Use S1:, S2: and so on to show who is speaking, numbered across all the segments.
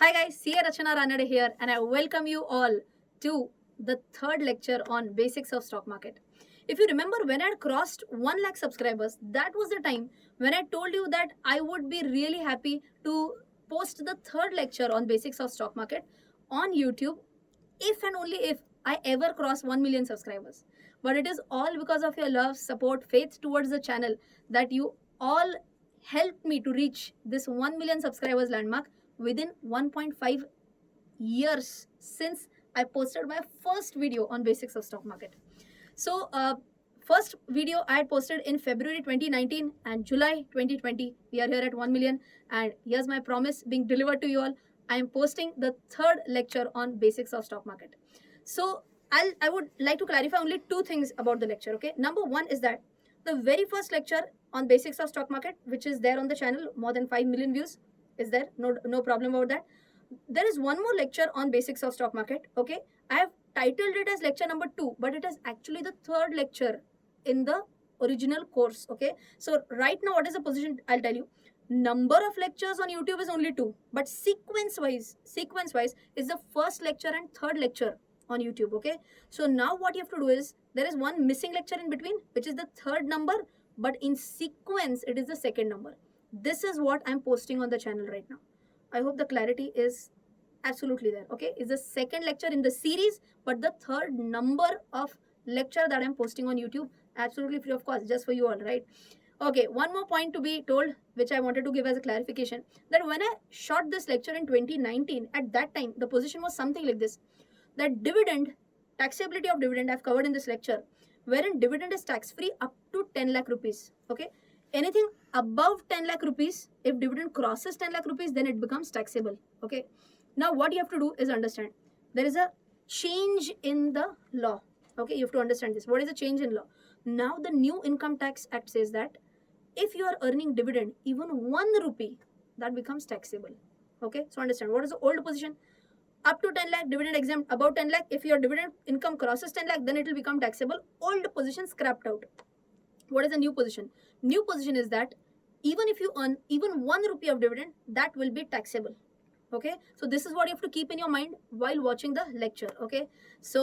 S1: Hi guys, CA Rachana Ranade here and I welcome you all to the third lecture on basics of stock market. If you remember when I had crossed 1 lakh subscribers, that was the time when I told you that I would be really happy to post the third lecture on basics of stock market on YouTube if and only if I ever cross 1 million subscribers. But it is all because of your love, support, faith towards the channel that you all helped me to reach this 1 million subscribers landmark within 1.5 years since I posted my first video on basics of stock market. So, first video I had posted in February 2019 and July 2020. We are here at 1 million, and here's my promise being delivered to you all. I am posting the third lecture on basics of stock market. So, I would like to clarify only two things about the lecture. Okay, number one is that the very first lecture on basics of stock market, which is there on the channel, more than 5 million views, is there. No problem about that. There is one more lecture on basics of stock market. Okay, I have titled it as lecture number 2, but it is actually the third lecture in the original course. Okay, so right now what is the position? I'll tell you. Number of lectures on YouTube is only 2, but sequence wise is the first lecture and third lecture on YouTube. Okay, so now what you have to do is, there is one missing lecture in between, which is the third number, but in sequence it is the second number. This is what I'm posting on the channel right now. I hope the clarity is absolutely there. Okay, it's the second lecture in the series, but the third number of lecture that I'm posting on YouTube, absolutely free of cost, just for you all, right? Okay, one more point to be told, which I wanted to give as a clarification, that when I shot this lecture in 2019, at that time the position was something like this: that dividend, taxability of dividend, I've covered in this lecture, wherein dividend is tax free up to 10 lakh rupees. Okay, anything above 10 lakh rupees, if dividend crosses 10 lakh rupees, then it becomes taxable. Okay, now what you have to do is understand, there is a change in the law. Okay, you have to understand this. What is the change in law? Now the new income tax act says that if you are earning dividend even 1 rupee, that becomes taxable. Okay, so understand what is the old position: up to 10 lakh dividend exempt, above 10 lakh if your dividend income crosses 10 lakh, then it will become taxable. Old position scrapped out. What is the new position? New position is that even if you earn even 1 rupee of dividend, that will be taxable. Okay, so this is what you have to keep in your mind while watching the lecture. Okay, so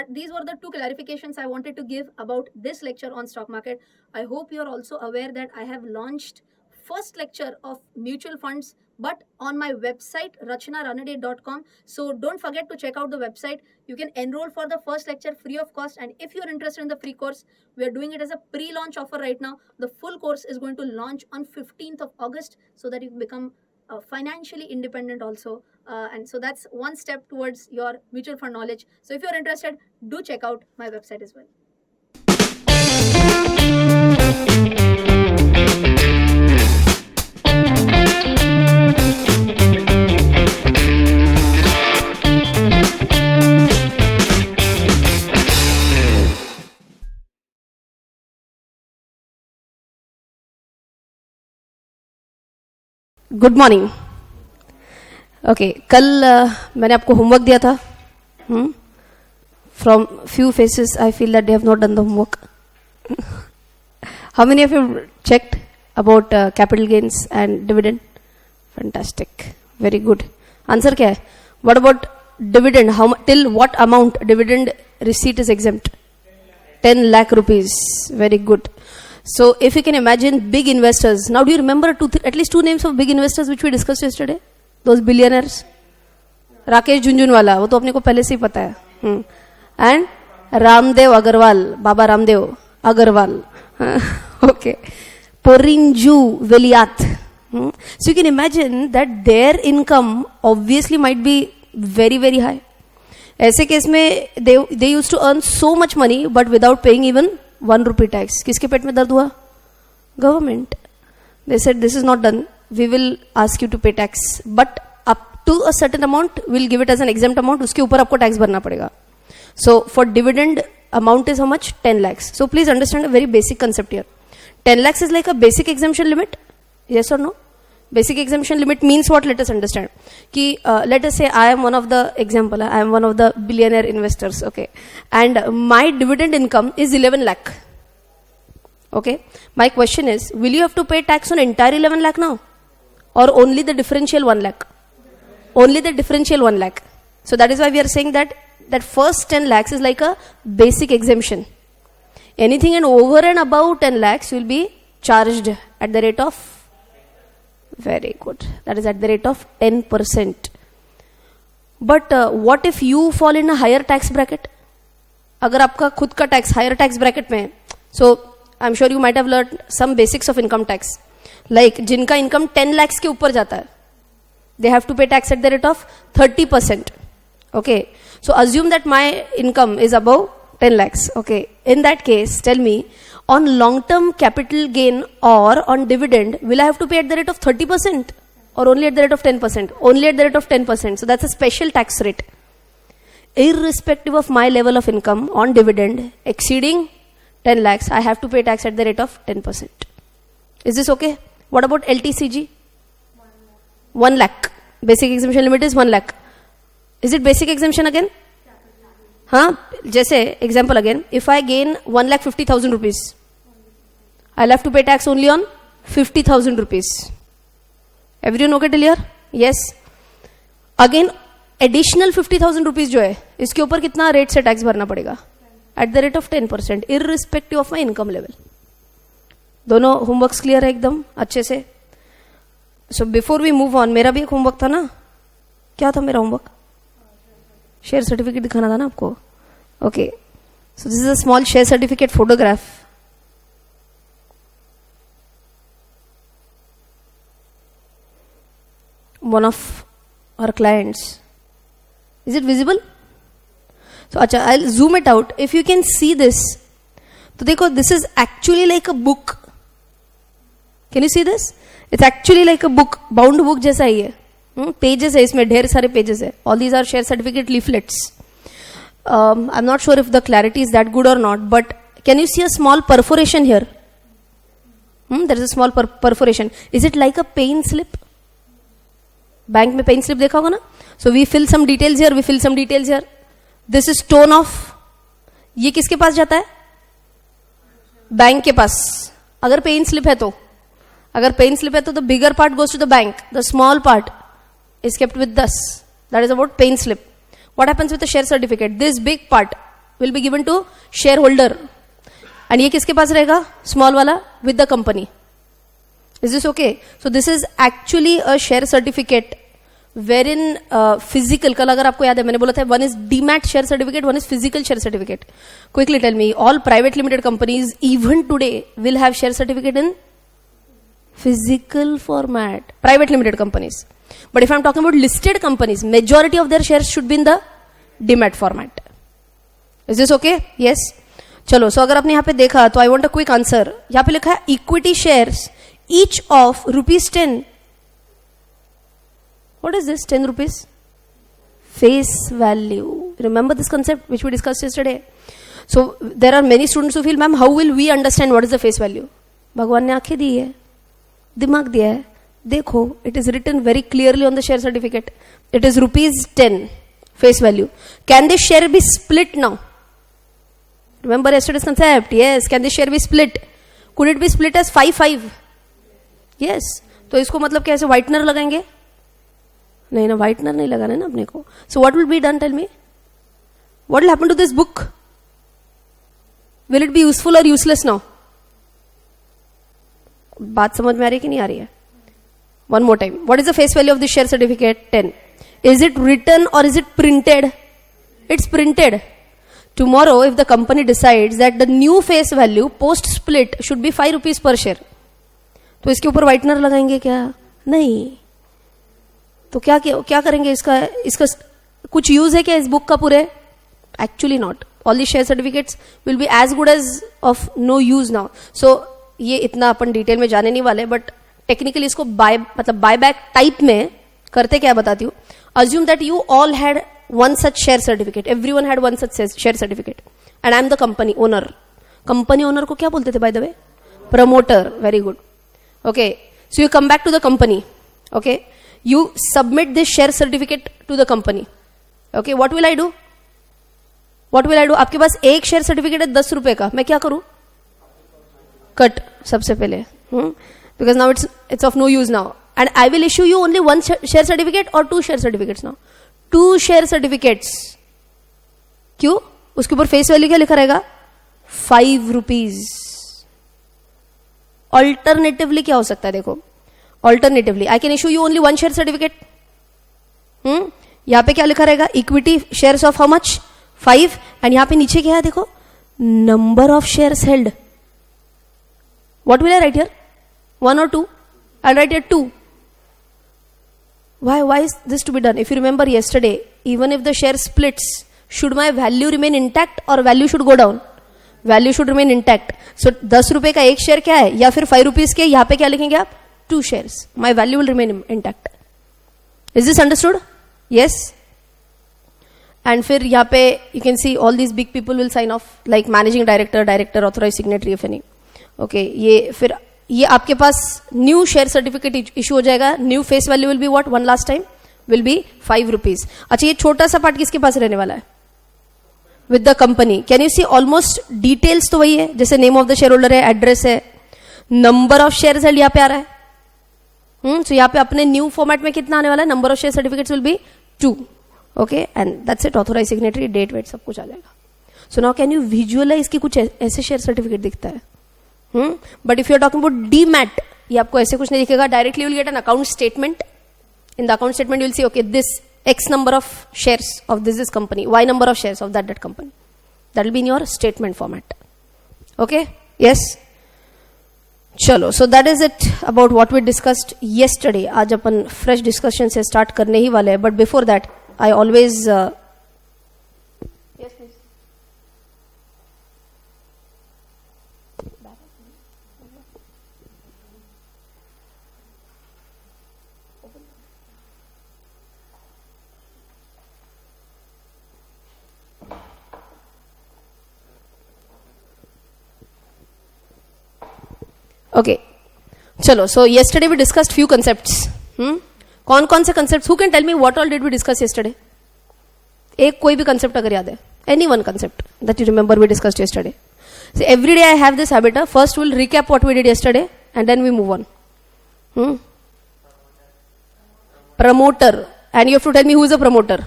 S1: these were the two clarifications I wanted to give about this lecture on stock market. I hope you are also aware that I have launched first lecture of mutual funds, but on my website rachanaranade.com. So don't forget to check out the website. You can enroll for the first lecture free of cost, and if you're interested in the free course, we are doing it as a pre-launch offer right now. The full course is going to launch on 15th of August, so that you become financially independent also, and so that's one step towards your mutual fund knowledge. So if you're interested, do check out my website as well.
S2: Good morning. Okay, कल मैंने आपको homework दिया था. From few faces I feel that they have not done the homework. How many of you checked about capital gains and dividend? Fantastic, very good. Answer क्या है? What about dividend? How till what amount dividend receipt is exempt? 10 lakh rupees. Very good. So if you can imagine big investors. Now do you remember at least two names of big investors which we discussed yesterday? Those billionaires. Rakesh Jhunjhunwala, वो तो अपने को पहले से ही पता है. And Ramdev Agarwal, Baba Ramdev Agarwal. Okay. Porinju Veliath. So you can imagine that their income obviously might be very very high. ऐसे case में they used to earn so much money but without paying even 1 rupee tax. किसके पेट में दर्द हुआ? Government. They said this is not done. We will ask you to pay tax, but up to a certain amount we'll give it as an exempt amount. उसके ऊपर आपको tax भरना पड़ेगा. So for dividend amount is how much? 10 lakhs. So please understand a very basic concept here. 10 lakhs is like a basic exemption limit. Yes or no? Basic exemption limit means what? Let us understand. Ki, let us say I am one of the example. I am one of the billionaire investors. Okay, and my dividend income is 11 lakh. Okay, my question is, will you have to pay tax on entire 11 lakh now, or only the differential 1 lakh? only the differential 1 lakh. So that is why we are saying that first 10 lakhs is like a basic exemption. Anything and over and above 10 lakhs will be charged at the rate of, very good, that is at the rate of 10%. But what if you fall in a higher tax bracket? अगर आपका खुद का tax higher tax bracket में है, so I am sure you might have learn some basics of income tax, like जिनका income 10 lakhs के ऊपर जाता है, they have to pay tax at the rate of 30%. Okay, so assume that my income is above 10 lakhs. Okay, in that case, tell me, on long-term capital gain or on dividend, will I have to pay at the rate of 30% or only at the rate of 10%? Only at the rate of 10%. So that's a special tax rate. Irrespective of my level of income on dividend exceeding 10 lakhs, I have to pay tax at the rate of 10%. Is this okay? What about LTCG? 1 lakh. Basic exemption limit is 1 lakh. Is it basic exemption again? हाँ, जैसे example again, if I gain 1,50,000 rupees, I'll have to pay tax only on 50,000 rupees. Everyone okay till here? Yes. Again, additional 50,000 rupees जो है, इसके ऊपर कितना rate से tax भरना पड़ेगा? At the rate of 10%, irrespective of my income level. दोनों homeworks clear है एकदम अच्छे से? So before we move on, मेरा भी एक होमवर्क था ना, क्या था मेरा होमवर्क? शेयर सर्टिफिकेट दिखाना था ना आपको. Okay, so this is a small share certificate photograph. One of our clients. Is it visible? तो अच्छा, I will zoom it out. If you can see this, तो देखो, this is actually like a book. Can you see this? It's actually like a book, bound book जैसा ही है. Pages है, इसमें ढेर सारे पेजेस है. All these are share certificate leaflets. I am not sure if the clarity is that good or not, but can you see a small perforation here? There is a small perforation. Is it like a pen slip? Bank में pen slip देखा होगा ना. So we fill some details here, we fill some details here. This is torn off. ये किसके पास जाता है? Bank के पास. अगर पेन स्लिप है तो, अगर पेन स्लिप है तो the bigger part goes to the bank, the small part is kept with us. That is about pain slip. What happens with the share certificate? This big part will be given to shareholder. And ये किसके पास रहेगा? Small वाला with the company. Is this okay? So this is actually a share certificate wherein physical, कल अगर आपको याद है मैंने बोला था, one is demat share certificate, one is physical share certificate. Quickly tell me, all private limited companies even today will have share certificate in physical format. Private limited companies. But if I'm talking about listed companies, majority of their shares should be in the demat format. Is this okay? Yes. चलो, so अगर आपने यहाँ पे देखा तो I want a quick answer. यहाँ पे लिखा है equity shares each of ₹10. What is this? 10 rupees? Face value. Remember this concept which we discussed yesterday? So there are many students who feel, ma'am, how will we understand what is the face value? भगवान ने आंखें दी है, दिमाग दिया है. देखो, it is written very clearly on the share certificate. It is ₹10 face value. Can this share be split now? Remember yesterday's concept? Yes. Can this share be split? Could it be split as 5-5? Yes. तो इसको मतलब कैसे whitener लगाएंगे? नहीं ना, whitener नहीं लगाना है ना अपने को. So what will be done? Tell me. What will happen to this book? Will it be useful or useless now? बात समझ में आ रही है कि नहीं आ रही है? One more time. What is the face value of the share certificate? 10. Is it written or is it printed? It's printed. Tomorrow, if the company decides that the new face value post split should be 5 rupees per share, तो इसके ऊपर whitener लगाएंगे क्या? नहीं. तो क्या करेंगे? इसका कुछ यूज है क्या इस बुक का पूरे? Actually not. All the share certificates will be as good as of no use now. So ये इतना अपन डिटेल में जाने नहीं वाले, बट टेक्निकली इसको बाय बैक टाइप में करते क्या बताती हूँ. Assume that you all had one such share certificate, everyone had one such share certificate, and I am the company owner. Company owner को क्या बोलते थे by the way? Promoter. Very good. Okay, so you come back to the company. Okay, you submit this share certificate to the company. Okay, what will I do? आपके पास एक share certificate है 10 रुपए का, मैं क्या करूं? कट सबसे पहले, because now it's of no use now. and I will issue you only one share certificate or 2 share certificates now. 2 share certificates. क्यों? उसके ऊपर फेस वैल्यू क्या लिखा रहेगा? 5 rupees. Alternatively क्या हो सकता है? देखो, Alternatively I can issue you only 1 share certificate. यहाँ पे क्या लिखा रहेगा? Equity shares of how much? 5. and यहाँ पे नीचे क्या है? देखो, number of shares held. What will I write here? 1 or 2? I'll write here 2. Why is this to be done? If you remember yesterday, even if the share splits, should my value remain intact or value should go down? Value should remain intact. So 10 रुपए का एक share क्या है? या फिर 5 rupees के, यहाँ पे क्या लिखेंगे आप? 2 shares. My value will remain intact. Is this understood? Yes. And फिर यहाँ पे you can see all these big people will sign off, like managing director, authorized signatory if any. Okay, ये फिर ये आपके पास न्यू शेयर सर्टिफिकेट इशू हो जाएगा. New face value will be what? One last time will be 5 rupees. अच्छा, ये छोटा सा पार्ट किसके पास रहने वाला है? With the company. Can you see almost details तो वही है, जैसे name of the share holder है, एड्रेस है, नंबर ऑफ शेयर्स है, यहाँ पे आ रहा है. सो यहाँ पे अपने न्यू फॉर्मेट में कितना आने वाला है? Number of share certificates will be 2. Okay, and that's it. Authorize signatory, date wait सब कुछ आ जाएगा. So now can you visualize की कुछ ऐसे शेयर सर्टिफिकेट दिखता है. But if you are talking about demat, ये आपको ऐसे कुछ नहीं दिखेगा. Directly will get an account statement. In the account statement you will see, okay, this X number of shares of this company, Y number of shares of that company. That will be in your statement format. Okay? Yes? चलो, so that is it about what we discussed yesterday. आज अपन fresh discussion से start करने ही वाले हैं. But before that, I always yes, please. Okay, चलो. So yesterday we discussed few concepts. कौन से concepts? Who can tell me what all did we discuss yesterday? एक कोई भी concept अगर याद है, any one concept that you remember we discussed yesterday. So every day I have this habit. First we'll recap what we did yesterday and then we move on. Promoter, and you have to tell me who is a promoter.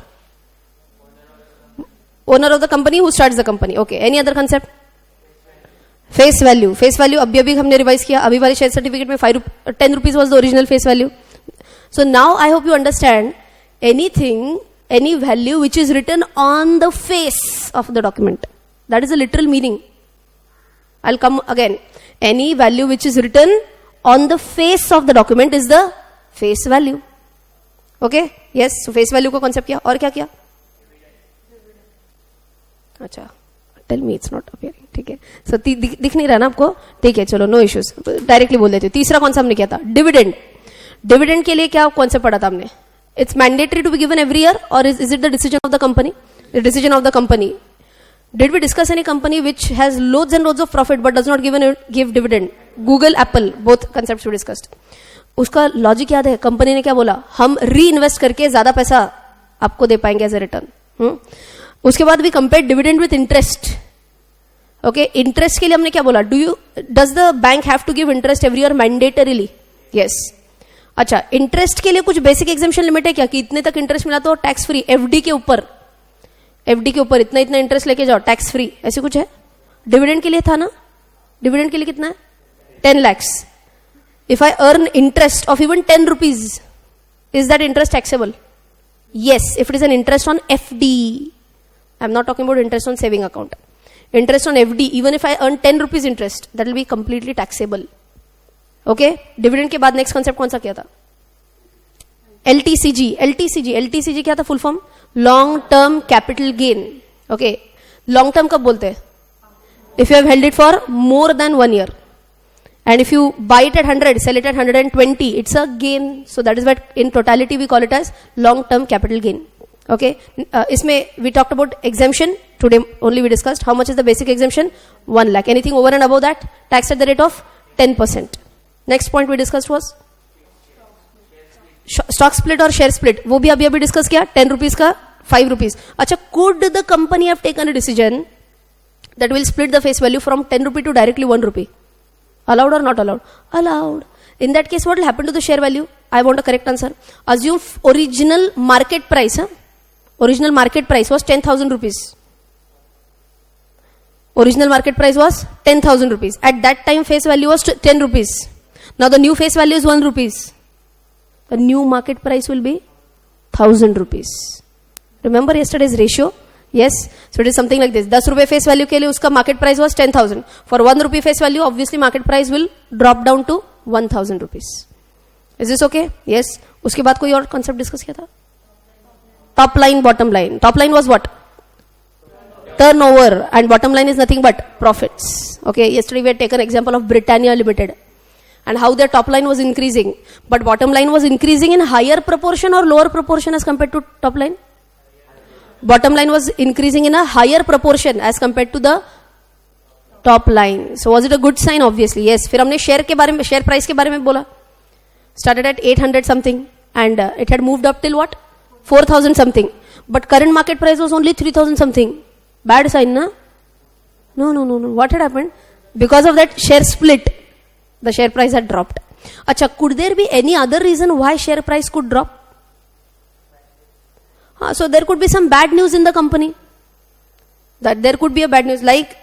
S2: Owner of the company, who starts the company. Okay, any other concept? Face value. Face value अभी हमने revise किया. अभी वाले share certificate में 10 rupees was the original face value. So now I hope you understand anything, any value which is written on the face of the document. That is the literal meaning. I'll come again. Any value which is written on the face of the document is the face value. Okay? Yes. So face value का concept किया. और क्या किया? अच्छा. Tell me it's not appearing. ठीक है. So दिख नहीं रहा ना आपको? ठीक है, चलो, नो इश्यूज. डायरेक्टली बोल देते हैं. तीसरा कौन सा हमने किया था? डिविडेंड. डिविडेंड के लिए क्या कॉन्सेप्ट पढ़ा था हमने? It's mandatory to be given every year or is it the decision of the company? The decision of the company. Did we discuss any company which has loads and loads of profit but does not give dividend? Google, Apple, both concepts we discussed. उसका logic याद है? Company ने क्या बोला? हम री invest करके ज्यादा पैसा आपको दे पाएंगे एज ए रिटर्न. उसके बाद we compare dividend with interest. Okay, interest के लिए हमने क्या बोला? Does the bank have to give interest every year mandatorily? Yes. अच्छा, इंटरेस्ट के लिए कुछ बेसिक एग्जाम्पशन लिमिट है क्या कि इतने तक इंटरेस्ट मिला तो टैक्स फ्री? एफडी के ऊपर इतना इंटरेस्ट लेके जाओ, टैक्स फ्री, ऐसे कुछ है? डिविडेंड के लिए था ना? डिविडेंड के लिए कितना है? 10 lakhs. If I earn interest of even 10 rupees, is that interest taxable? Yes, if it is an interest on FD. I'm not talking about interest on saving account. Interest on FD, even if I earn 10 rupees interest, that will be completely taxable. Okay? Dividend के बाद next concept कौन सा किया था? LTCG क्या था full form? Long term capital gain. Okay? Long term कब बोलते हैं? If you have held it for more than 1 year. And if you buy it at 100, sell it at 120, it's a gain. So that is what in totality we call it as long term capital gain. Okay? इसमें we talked about exemption. Today only we discussed how much is the basic exemption? 1 lakh. Anything over and above that, taxed at the rate of 10%. Next point we discussed was stock split or share split. वो भी अभी discuss किया. 10 rupees का 5 rupees. अच्छा, could the company have taken a decision that will split the face value from 10 rupee to directly 1 rupee? Allowed or not allowed? Allowed. In that case, what will happen to the share value? I want a correct answer. Assume original market price. Original market price was 10,000 rupees. Original market price was 10,000 rupees. At that time, face value was 10 rupees. Now the new face value is 1 rupees. The new market price will be 1,000 rupees. Remember yesterday's ratio? Yes. So it is something like this. 10 रुपए face value के लिए उसका market price was 10,000. For 1 rupee face value, obviously market price will drop down to 1,000 rupees. Is this okay? Yes. उसके बाद कोई और concept discuss किया था? Top line, bottom line. Top line was what? Turnover, and bottom line is nothing but profits. Okay. Yesterday we had taken example of Britannia Limited and how their top line was increasing, but bottom line was increasing in higher proportion or lower proportion as compared to top line? Bottom line was increasing in a higher proportion as compared to the top line. So was it a good sign? Obviously yes. फिर हमने share के बारे में, share price के बारे में बोला. Started at 800 something and it had moved up till what? 4,000 something. But current market price was only 3,000 something. Bad sign, na? No. What had happened? Because of that share split, the share price had dropped. Acha, could there be any other reason why share price could drop? So there could be some bad news in the company. That there could be a bad news. Like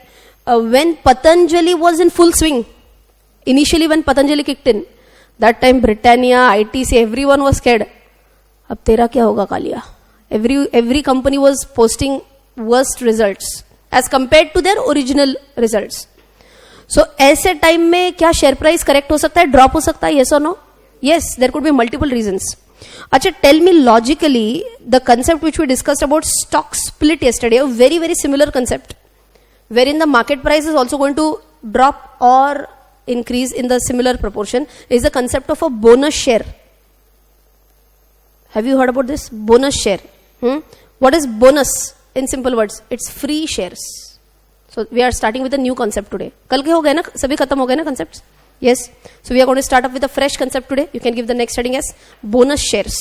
S2: when Patanjali was in full swing, initially when Patanjali kicked in, that time Britannia, ITC, everyone was scared. अब तेरा क्या होगा Kaliya? Every company was posting worst results as compared to their original results. So ऐसे time में क्या share price correct हो सकता है, ड्रॉप हो सकता है, yes or no? Yes, there could be multiple reasons. अच्छा, tell me logically the concept which we discussed about stock split yesterday, a very very similar concept, wherein the market price is also going to drop or increase in the similar proportion, is the concept of a bonus share. Have you heard about this? Bonus share. What is bonus in simple words? It's free shares. So we are starting with a new concept today. कल के हो गए ना, सभी खत्म हो गए ना concepts? Yes. So we are going to start up with a fresh concept today. You can give the next heading as bonus shares.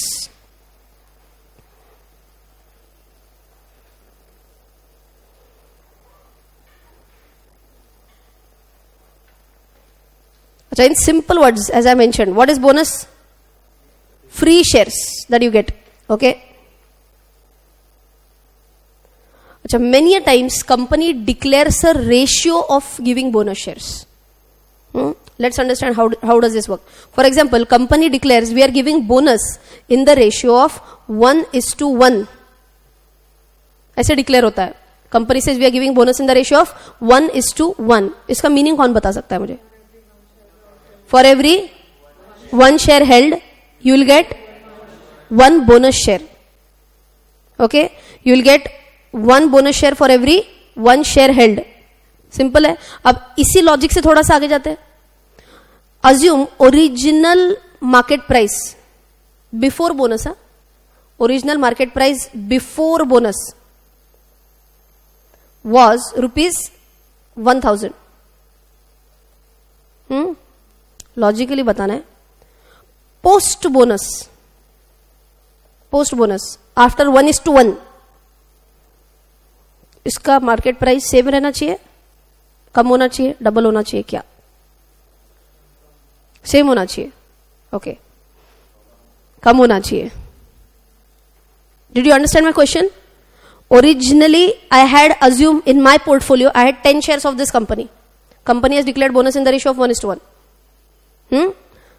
S2: So in simple words, as I mentioned, what is bonus? Free shares that you get. Okay. So many a times company declares a ratio of giving bonus shares. Let's understand how does this work. For example, company declares we are giving bonus in the ratio of 1:1. ऐसे declare होता है. Company says we are giving bonus in the ratio of 1:1. इसका meaning कौन बता सकता है मुझे? For every 1 share held, you will get 1 bonus share. Okay? You will get 1 bonus share for every 1 share held. Simple है. अब इसी logic से थोड़ा सा आगे जाते हैं. Assume original market price before bonus. Original market price before bonus was rupees 1,000. Logically बताना है. पोस्ट बोनस आफ्टर 1:1 इसका मार्केट प्राइस सेम रहना चाहिए, कम होना चाहिए, डबल होना चाहिए, क्या? सेम होना चाहिए. ओके, कम होना चाहिए. Did you understand my question? Originally, I had assumed in my portfolio, I had 10 shares of this company. Company has declared bonus in the ratio of 1:1.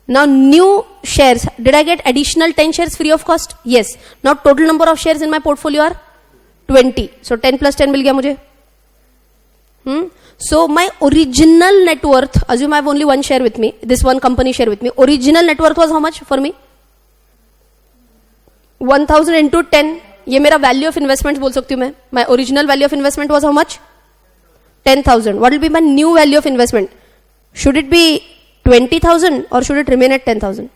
S2: Now new shares, did I get additional 10 shares free of cost? Yes. Now total number of shares in my portfolio are 20. So 10 plus 10 मिल गया मुझे. So my original net worth, assume I have only one share with me, this one company share with me, original net worth was how much for me? 1,000 into 10. ये मेरा value of investment बोल सकती हूँ मैं. My original value of investment was how much? 10,000. What will be my new value of investment? Should it be 20,000 or should it remain at 10,000?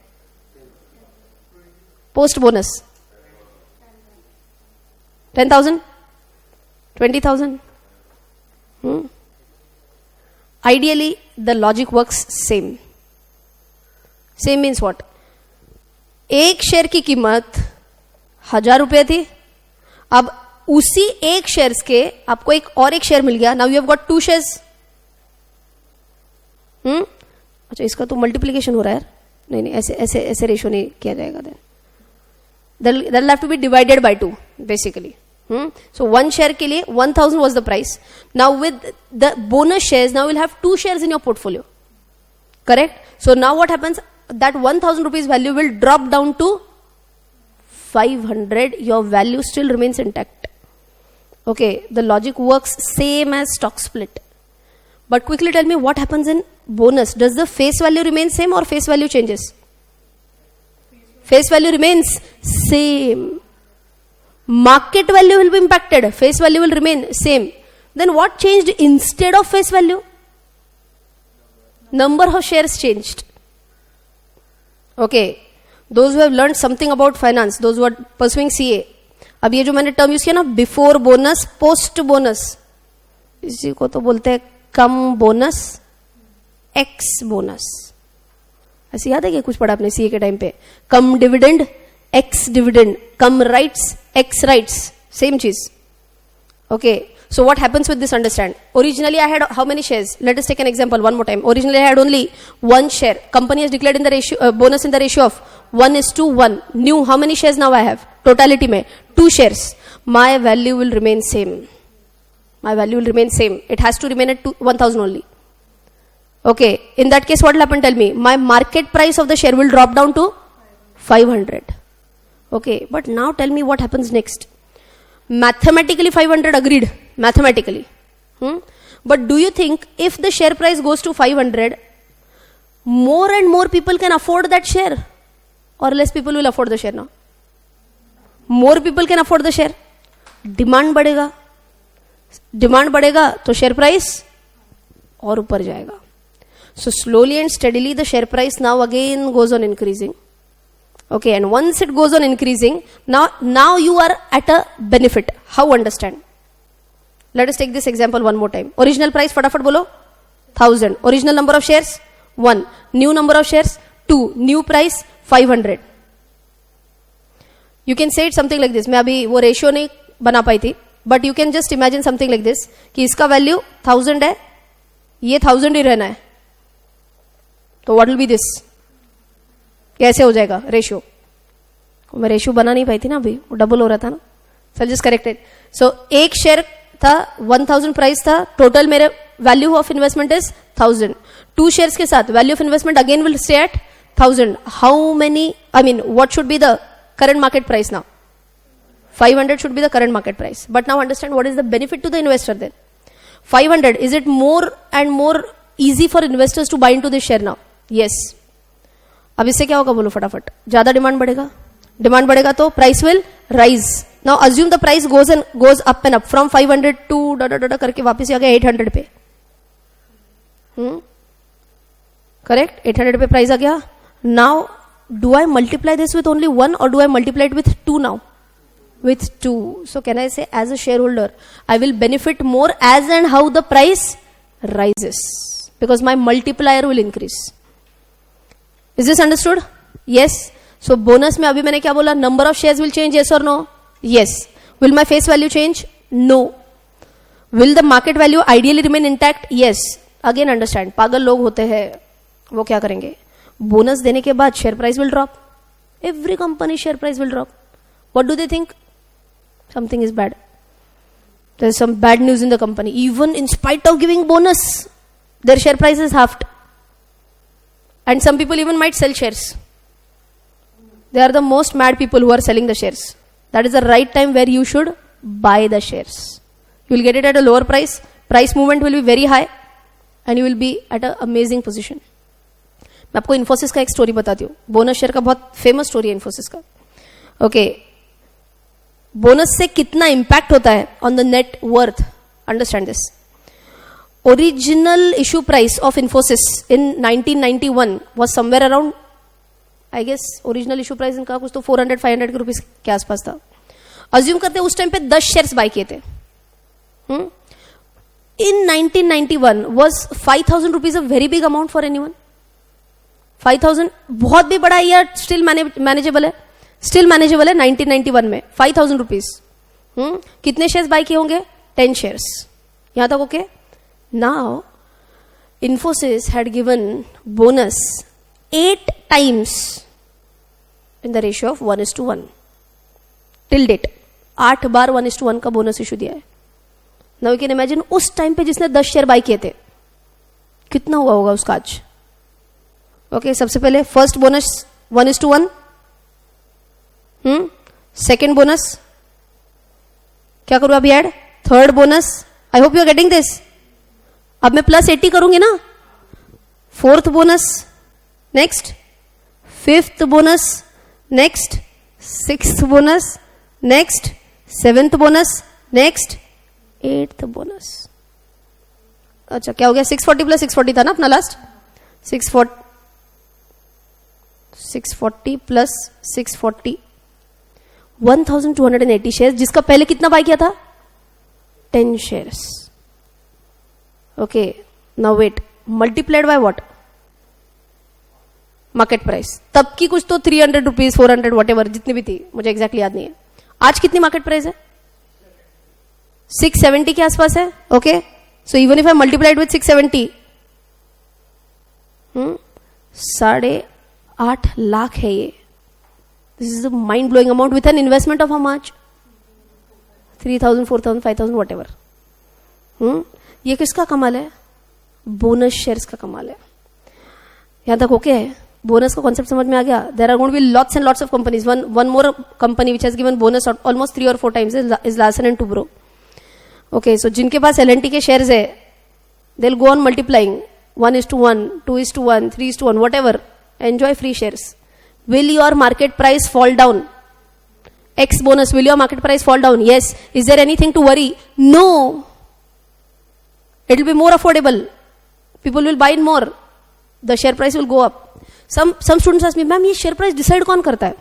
S2: Post bonus. 10,000? 20,000? Ideally, the logic works same. Same means what? एक share की कीमत 1,000 रुपये थी. अब उसी एक shares के आपको एक शेयर मिल गया. Now you have got 2 shares. अच्छा, इसका तो मल्टीप्लीकेशन हो रहा है यार. नहीं, ऐसे ऐसे ऐसे रेशियो नहीं किया जाएगा. Then that'll have to be divided by 2 basically. So 1 share के लिए 1000 was the price. Now with the bonus shares, now you'll have 2 shares in your portfolio. Correct? So now what happens? That 1000 rupees value will drop down to 500. Your value still remains intact. Okay, the logic works same as stock split. But quickly tell me what happens in bonus. Does the face value remain same or face value changes? Face value remains same. Market value will be impacted. Face value will remain same. Then what changed instead of face value? Number of shares changed. Okay. Those who have learned something about finance, those who are pursuing CA, अब ये जो मैंने term use किया ना, before bonus post bonus, इसी को तो बोलते हैं कम बोनस एक्स बोनस. ऐसे याद है क्या कुछ पढ़ा आपने सीए के टाइम पे? कम डिविडेंड एक्स डिविडेंड, कम राइट्स एक्स राइट्स, सेम चीज. Okay, so what happens with this? Understand, originally I had how many shares? Let us take an example one more time. Originally I had only 1 share. Company has declared in the ratio bonus in the ratio of 1:1. New, how many shares now I have? Totality mein 2 shares. My value will remain same. My value will remain same. It has to remain at 1000 only. Okay, in that case what will happen? Tell me. My market price of the share will drop down to 500. Okay, but now tell me what happens next. Mathematically 500 agreed, mathematically. But do you think if the share price goes to 500, more and more people can afford that share, or less people will afford the share now? More people can afford the share. Demand बढ़ेगा, demand बढ़ेगा तो share price और ऊपर जाएगा. So slowly and steadily the share price now again goes on increasing. Okay, and once it goes on increasing, now you are at a benefit. How? Understand? Let us take this example one more time. Original price, फटाफट बोलो, 1000. Original number of shares 1. New number of shares 2. New price 500. You can say it something like this. मैं अभी वो ratio नहीं बना पाई थी, but you can just imagine something like this कि इसका वैल्यू 1000 है, ये 1000 ही रहना है, तो what will be this? कैसे हो जाएगा रेशियो? मैं रेशियो बना नहीं पाई थी ना अभी, वो डबल हो रहा था ना. So just corrected. सो एक शेयर था, 1000 प्राइस था, टोटल मेरे value of investment is 1000. 2 shares के साथ value of investment again will stay at 1000. How many, I mean what should be the current market price now? 500 should be the current market price. But now understand what is the benefit to the investor then. 500, is it more and more easy for investors to buy into this share now? Yes. अब इससे क्या होगा बोलो फटाफट? ज्यादा demand बढ़ेगा, demand बढ़ेगा तो price will rise. Now assume the price goes up and up from 500 to डा करके वापस आ गया 800 पे. करेक्ट, 800 पे प्राइस आ गया. Now do I multiply this with only 1 और do I multiply it with 2 now? With 2. So can I say as a shareholder, I will benefit more as and how the price rises, because my multiplier will increase. Is this understood? Yes. So bonus में अभी मैंने क्या बोला? Number of shares will change, yes or no? Yes. Will my face value change? No. Will the market value ideally remain intact? Yes. Again understand, पागल लोग होते हैं, वो क्या करेंगे? बोनस देने के बाद share price will drop. Every company share price will drop. What do they think? Something is bad. There's some bad news in the company. Even in spite of giving bonus, their share price is halved. And some people even might sell shares. They are the most mad people who are selling the shares. That is the right time where you should buy the shares. You will get it at a lower price. Price movement will be very high. And you will be at an amazing position. मैं आपको इन्फोसिस का एक story बताती हूँ. Bonus share का बहुत famous story है इन्फोसिस का. ओके, बोनस से कितना इंपैक्ट होता है on the net worth? Understand this. Original issue price of Infosys in 1991 was somewhere around, I guess original issue price इनका कुछ तो 400-500 के रुपीस के आसपास था. अज्यूम करते उस टाइम पे 10 शेयर्स बाय किए थे. इन 1991 was 5000 rupees a very big amount for anyone? 5000 बहुत भी बड़ा है या स्टिल मैनेजेबल है? स्टिल मैनेजेबल है 1991 में. 5000 रुपीज. कितने शेयर्स बाय किए होंगे? 10 शेयर्स. यहां तक okay? Now Infosys had given bonus 8 times in the ratio of 1:1 till date. 8 बार 1:1 का बोनस इशू दिया है. नाउ यू कैन इमेजिन उस टाइम पे जिसने 10 शेयर बाय किए थे कितना हुआ होगा उसका आज. ओके, सबसे पहले फर्स्ट बोनस 1:1. सेकेंड बोनस क्या करूं अभी add. Third bonus, I hope you are getting this. अब मैं +80 करूंगी ना. Fourth bonus, next fifth bonus, next sixth bonus, next seventh bonus, next eighth bonus. अच्छा क्या हो गया. 640 + 640 था ना अपना लास्ट. 640 + 640 1280 शेयर्स, जिसका पहले कितना बाय किया था 10 shares. Okay, now wait, multiplied by what. Market price. तब की कुछ तो 300 रुपीज 400 वट एवर जितनी भी थी, मुझे एग्जैक्टली याद नहीं है. आज कितनी मार्केट प्राइस है. 670 के आसपास है. Okay, so even if I multiplied with 670, 8.5 lakh है ये. This is a mind blowing amount with an investment of how much. 3000 4000 5000 what ever. ये किसका कमाल है. बोनस शेयर्स का कमाल है. यहां तक ओके है. बोनस का कॉन्सेप्ट समझ में आ गया. There are going to be lots and lots of companies. One more company which has given bonus almost 3 or 4 times is Larsen and Toubro. Okay, so जिनके पास L&T के शेयर्स है, they will go on multiplying 1:1, 2:1, 3:1, whatever. Enjoy free shares. Will your market price fall down? X bonus, will your market price fall down? Yes. Is there anything to worry? No. It will be more affordable. People will buy more. The share price will go up. Some students ask me, ma'am, ये share price decide कौन करता है?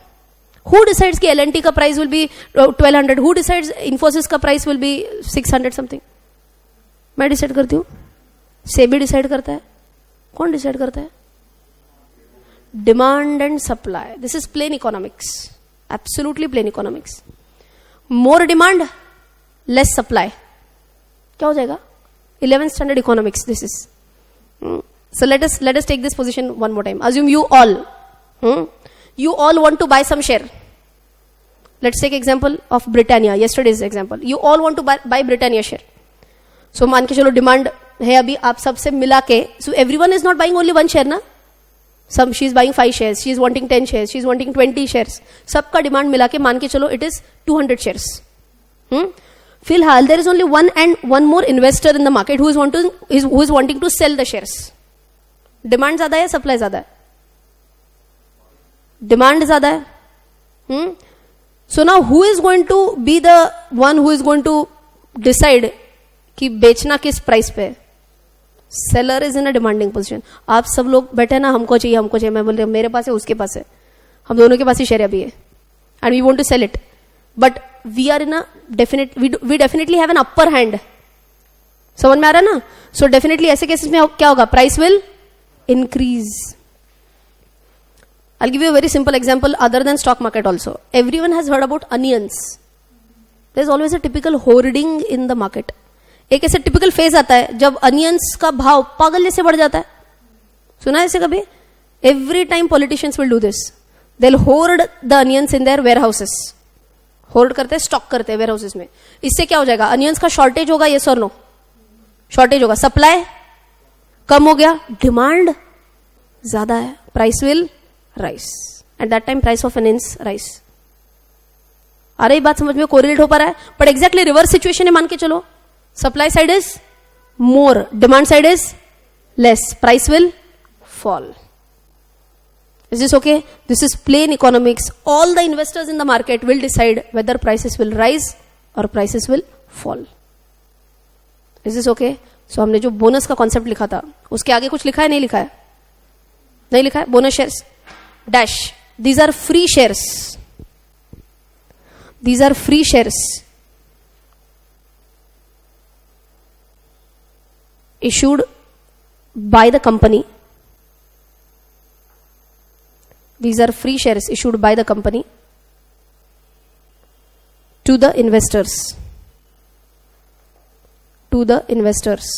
S2: Who decides कि L&T का price will be 1200? Who decides Infosys का price will be 600 something? मैं decide करती हूँ. SEBI decide करता है. कौन decide करता है? Demand and supply. This is plain economics. Absolutely plain economics. More demand, less supply. क्या हो जाएगा? 11th standard economics. This is. So let us take this position one more time. Assume you all want to buy some share. Let's take example of Britannia. Yesterday's example. You all want to buy Britannia share. So मान के चलो demand है अभी आप सबसे मिला के. So everyone is not buying only one share ना. Some she is buying 5 shares. She is wanting 10 shares. She is wanting 20 shares. सबका demand मिला के मान के चलो it is 200 shares. फिलहाल there is only one more investor in the market who is wanting to sell the shares. Demand ज़्यादा है, supply ज़्यादा है. Demand ज़्यादा है. So now who is going to be the one who is going to decide कि बेचना किस price पे. Seller is in a demanding position. आप सब लोग बैठे ना, हमको चाहिए. मैं बोल रही हूँ मेरे पास है, उसके पास है, हम दोनों के पास ही शेयर अभी है, and we want to sell it, but we are in a we definitely have an upper hand. समझ में आ रहा है ना. सो डेफिनेटली ऐसे केसेस में क्या होगा, price will increase. I'll give you a very simple example other than stock market also. Everyone has heard about onions. There's always a typical hoarding in the market. एक ऐसे typical phase आता है जब onions का भाव पागल जैसे बढ़ जाता है. सुना है ऐसे कभी? Every time politicians will do this. They will hoard the onions in their warehouses. Hoard करते हैं, स्टॉक करते हैं वेयर हाउसेस में. इससे क्या हो जाएगा, अनियंस का शॉर्टेज होगा. Yes or no? शॉर्टेज होगा. सप्लाई कम हो गया, डिमांड ज्यादा है, price will rise. At that time price of onions rise. आ रही बात समझ में? कोरिलेट हो पा रहा है. बट एग्जैक्टली रिवर्स सिचुएशन है. मान के चलो supply side is more, demand side is less, price will fall. Is this okay? This is plain economics. All the investors in the market will decide whether prices will rise or prices will fall. Is this okay? So हमने जो bonus का concept लिखा था उसके आगे कुछ लिखा है, नहीं लिखा है? नहीं लिखा है. Bonus shares dash, these are free shares. These are free shares issued by the company. These are free shares issued by the company to the investors. To the investors.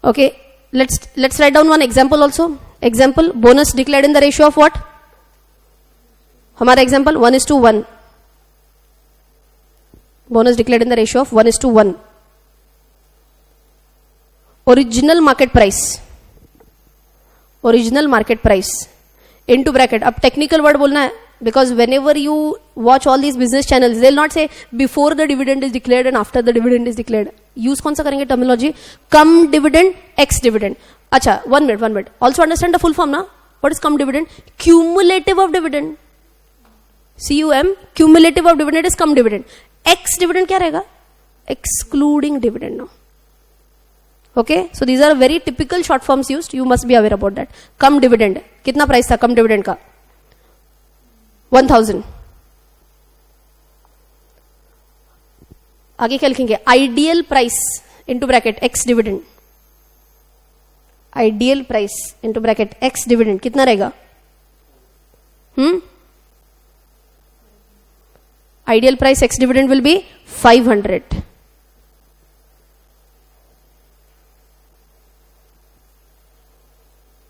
S2: Okay, let's write down one example also. Example, bonus declared in the ratio of what? हमारा example 1:1. Bonus declared in the ratio of 1:1. Original market price into bracket. अब technical word बोलना है, because whenever you watch all these business channels, they'll not say before the dividend is declared and after the dividend is declared. Use कौन सा करेंगे terminology? Cum dividend, ex dividend. अच्छा, one minute. Also understand the full form ना? What is cum dividend? Cumulative of dividend. CUM, cumulative of dividend is cum dividend. Ex dividend क्या रहेगा? Excluding dividend now. Okay, so these are very typical short forms used. You must be aware about that. Cum dividend. कितना price था cum dividend का? 1000. आगे क्या लिखेंगे? Ideal price into bracket ex dividend. Ideal price into bracket ex dividend कितना रहेगा? Ideal price ex dividend will be 500.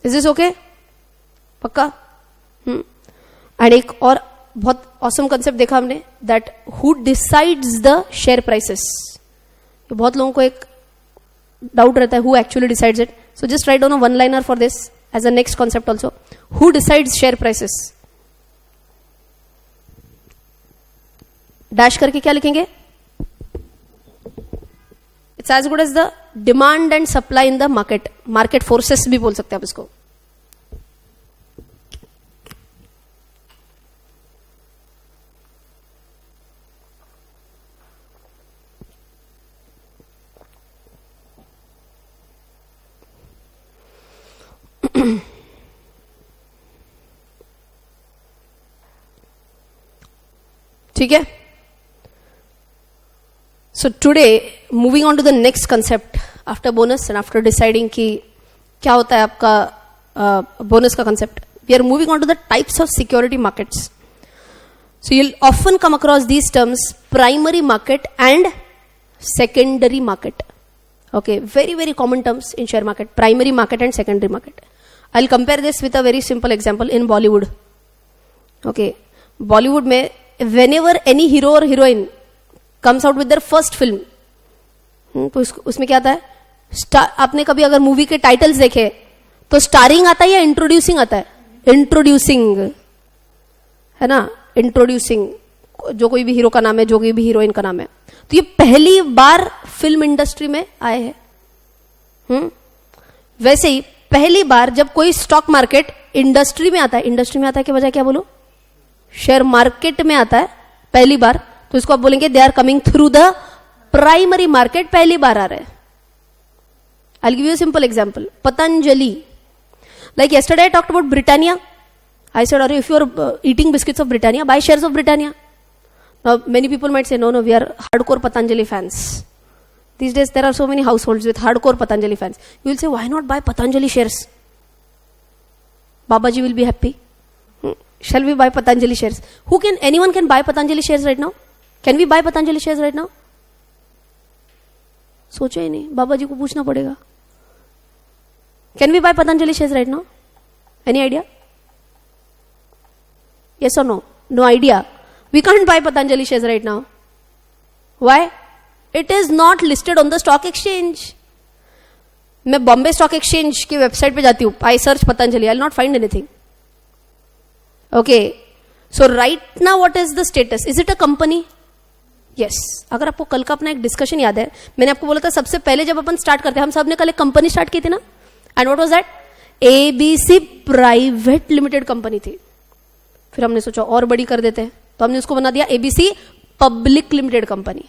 S2: Is this okay? पक्का? And एक और बहुत ऑसम कंसेप्ट देखा हमने, that who decides the share prices. बहुत लोगों को एक डाउट रहता है, who actually decides it. So just write down a one liner for this as a next concept also. Who decides share prices? Dash करके क्या लिखेंगे? It's as good as the demand and supply in the market. Market forces भी बोल सकते हैं आप इसको. ठीक है. So today moving on to the next concept after bonus and after deciding कि क्या होता है आपका बोनस का concept, we are moving on to the types of security markets. So you will often come across these terms, primary market and secondary market. Okay, very very common terms in share market, primary market and secondary market. I'll compare this with a very simple example in Bollywood. Okay, Bollywood में whenever any hero or heroine comes out with their first film, तो उसमें क्या आता है? आपने कभी अगर movie के टाइटल्स देखे तो स्टारिंग आता है या इंट्रोड्यूसिंग आता है? इंट्रोड्यूसिंग है ना, इंट्रोड्यूसिंग. जो कोई भी हीरो का नाम है, जो कोई भी हीरोइन का नाम है. तो ये पहली बार फिल्म इंडस्ट्री में आए हैं. वैसे ही पहली बार जब कोई स्टॉक मार्केट इंडस्ट्री में आता है, इंडस्ट्री में आता है के बजाय क्या बोलो, शेयर मार्केट में आता है पहली बार, तो इसको आप बोलेंगे they are coming through the primary market. पहली बार आ रहे हैं. I give you simple example. Patanjali, like yesterday I talked about Britannia. I said, if you are eating biscuits of Britannia, buy shares of Britannia. Now, many people might say, no, we are hardcore Patanjali fans. These days, there are so many households with hardcore Patanjali fans. You will say, why not buy Patanjali shares? Babaji will be happy. Shall we buy Patanjali shares? Anyone can buy Patanjali shares right now? Can we buy Patanjali shares right now? सोचो ही नहीं, बाबा जी को पूछना पड़ेगा. Can we buy Patanjali shares right now? Any idea? Yes or no? No idea. We can't buy Patanjali shares right now. Why? It is not listed on the stock exchange. मैं Bombay stock exchange की website पे जाती हूँ, I search Patanjali, I will not find anything. Okay, so right now what is the status? Is it a company? Yes. अगर आपको कल का अपना एक डिस्कशन याद है, मैंने आपको बोला था सबसे पहले जब अपन स्टार्ट करते हैं, हम सब ने कल एक कंपनी स्टार्ट की थी ना. And what was that? ABC private limited company थी. फिर हमने सोचा और बड़ी कर देते हैं, तो हमने उसको बना दिया ABC public limited company.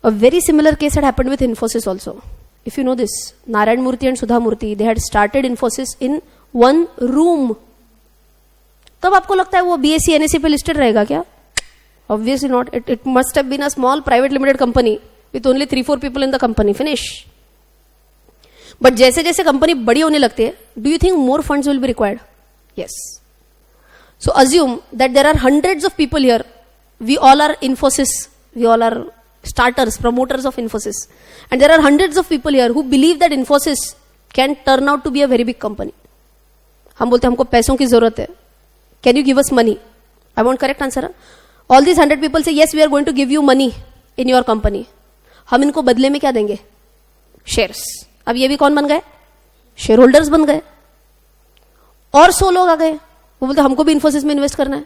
S2: A very similar case had happened with Infosys also. If you know this, Narayan Murthy and Sudha Murthy, they had started Infosys in one room. तब आपको लगता है वो BSE NSE पे listed रहेगा क्या? Obviously not. It must have been a small private limited company with only 3-4 people in the company. Finish. But जैसे जैसे कंपनी बड़ी होने लगती है, do you think more funds will be required? Yes. So assume that there are hundreds of people here. We all are Infosys. We all are starters, promoters of Infosys. And there are hundreds of people here who believe that Infosys can turn out to be a very big company. हम बोलते हैं हमको पैसों की जरूरत है. Can you give us money? I want correct answer. All these 100 people say yes, we are going to give you money in your company. हम इनको बदले में क्या देंगे? Shares. अब ये भी कौन बन गए? शेयर होल्डर्स बन गए. और 100 लोग आ गए, वो बोलते हमको भी इन्फोसिस में इन्वेस्ट करना है.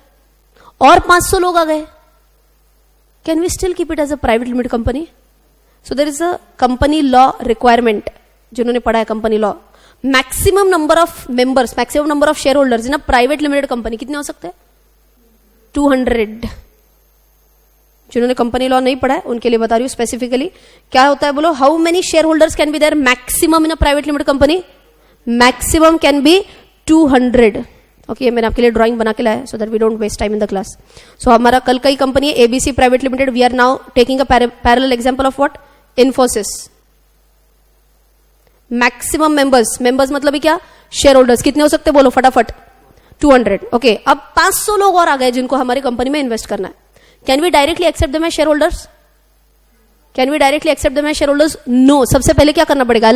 S2: और 500 लोग आ गए. Can we still keep it as a private limited company? So there is a company law requirement. जिन्होंने पढ़ा है company law, maximum number of members, maximum number of share holders in a private limited company कितने हो सकते हैं? 200. जिन्होंने company law नहीं पढ़ा है उनके लिए बता रही हूं स्पेसिफिकली क्या होता है. बोलो, how many share holders can be there maximum in a private limited company? Maximum can be 200. Okay, ये मैंने आपके लिए ड्राइंग बना के लाया so that we don't waste time in the class. So हमारा कल का ही कंपनी है ABC private limited. We are now taking a parallel example of what? Infosys. Maximum members मतलब ही क्या? Share holders. कितने हो सकते बोलो फटाफट? 200. ओके, अब 500 लोग और आ गए जिनको हमारी कंपनी में इन्वेस्ट करना है. Can we directly accept them as share holders? Can we directly accept them as share holders? No. सबसे पहले क्या करना पड़ेगा?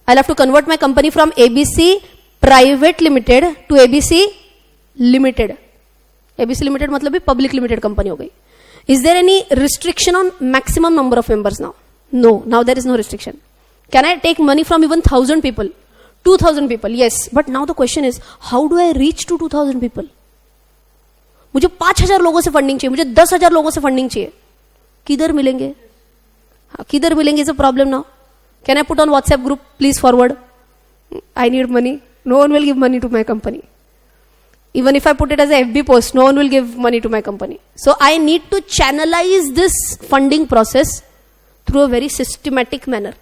S2: I'll have to convert my company from ABC Private Limited to ABC Limited. ABC Limited मतलब भी public limited company हो गई. Is there any restriction on maximum number of members now? No. Now there is no restriction. Can I take money from even 1,000 people? 2,000 people? Yes. But now the question is, how do I reach to 2,000 people? मुझे 5,000 लोगों से funding चाहिए, मुझे 10,000 लोगों से funding चाहिए. किधर मिलेंगे? किधर मिलेंगे? Is a problem now. Can I put on WhatsApp group? Please forward. I need money. No one will give money to my company. Even if I put it as a FB post, no one will give money to my company. So I need to channelize this funding process through a very systematic manner.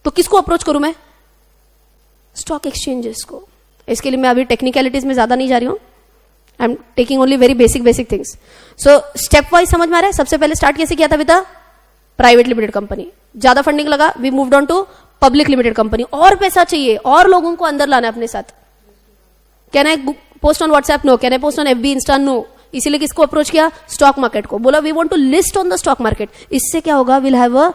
S2: तो किसको approach करूं मैं? Stock exchanges को. इसके लिए मैं अभी technicalities में ज्यादा नहीं जा रही हूं. I am taking only very basic things. So step wise समझ में आ रहा है. सबसे पहले स्टार्ट कैसे किया था बेटा? Private limited company. ज्यादा फंडिंग लगा, we moved on to public limited company. और पैसा चाहिए, और लोगों को अंदर लाना है अपने साथ. Can I post on WhatsApp? No. Can I post on FB, Insta? No. इसीलिए किसको अप्रोच किया? स्टॉक मार्केट को. बोला we want to list on the stock market. इससे क्या होगा? Will have a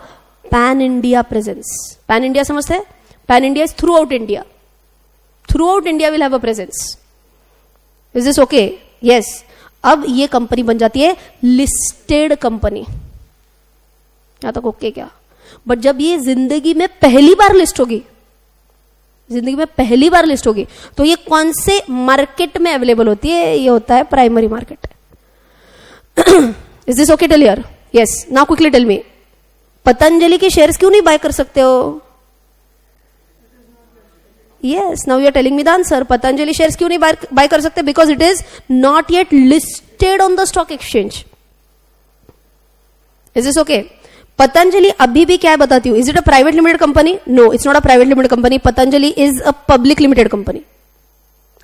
S2: pan India presence. Pan India समझते हैं? Pan India is throughout India. Throughout India will have a presence. Is this okay? Yes. अब ये company बन जाती है लिस्टेड कंपनी. यहां तक ओके क्या? बट जब ये जिंदगी में पहली बार लिस्ट होगी, तो ये कौन से मार्केट में अवेलेबल होती है? ये होता है primary market. Is this okay till here? Yes. Now quickly tell me, Patanjali के शेयर्स क्यों नहीं बाय कर सकते हो? Yes, now you are telling me the answer. Patanjali shares क्यों नहीं बाय कर सकते? Because it is not yet listed on the stock exchange. Is this okay? Patanjali अभी भी क्या है बताती हूं. Is it a private limited company? No, it's not a private limited company. Patanjali is a public limited company.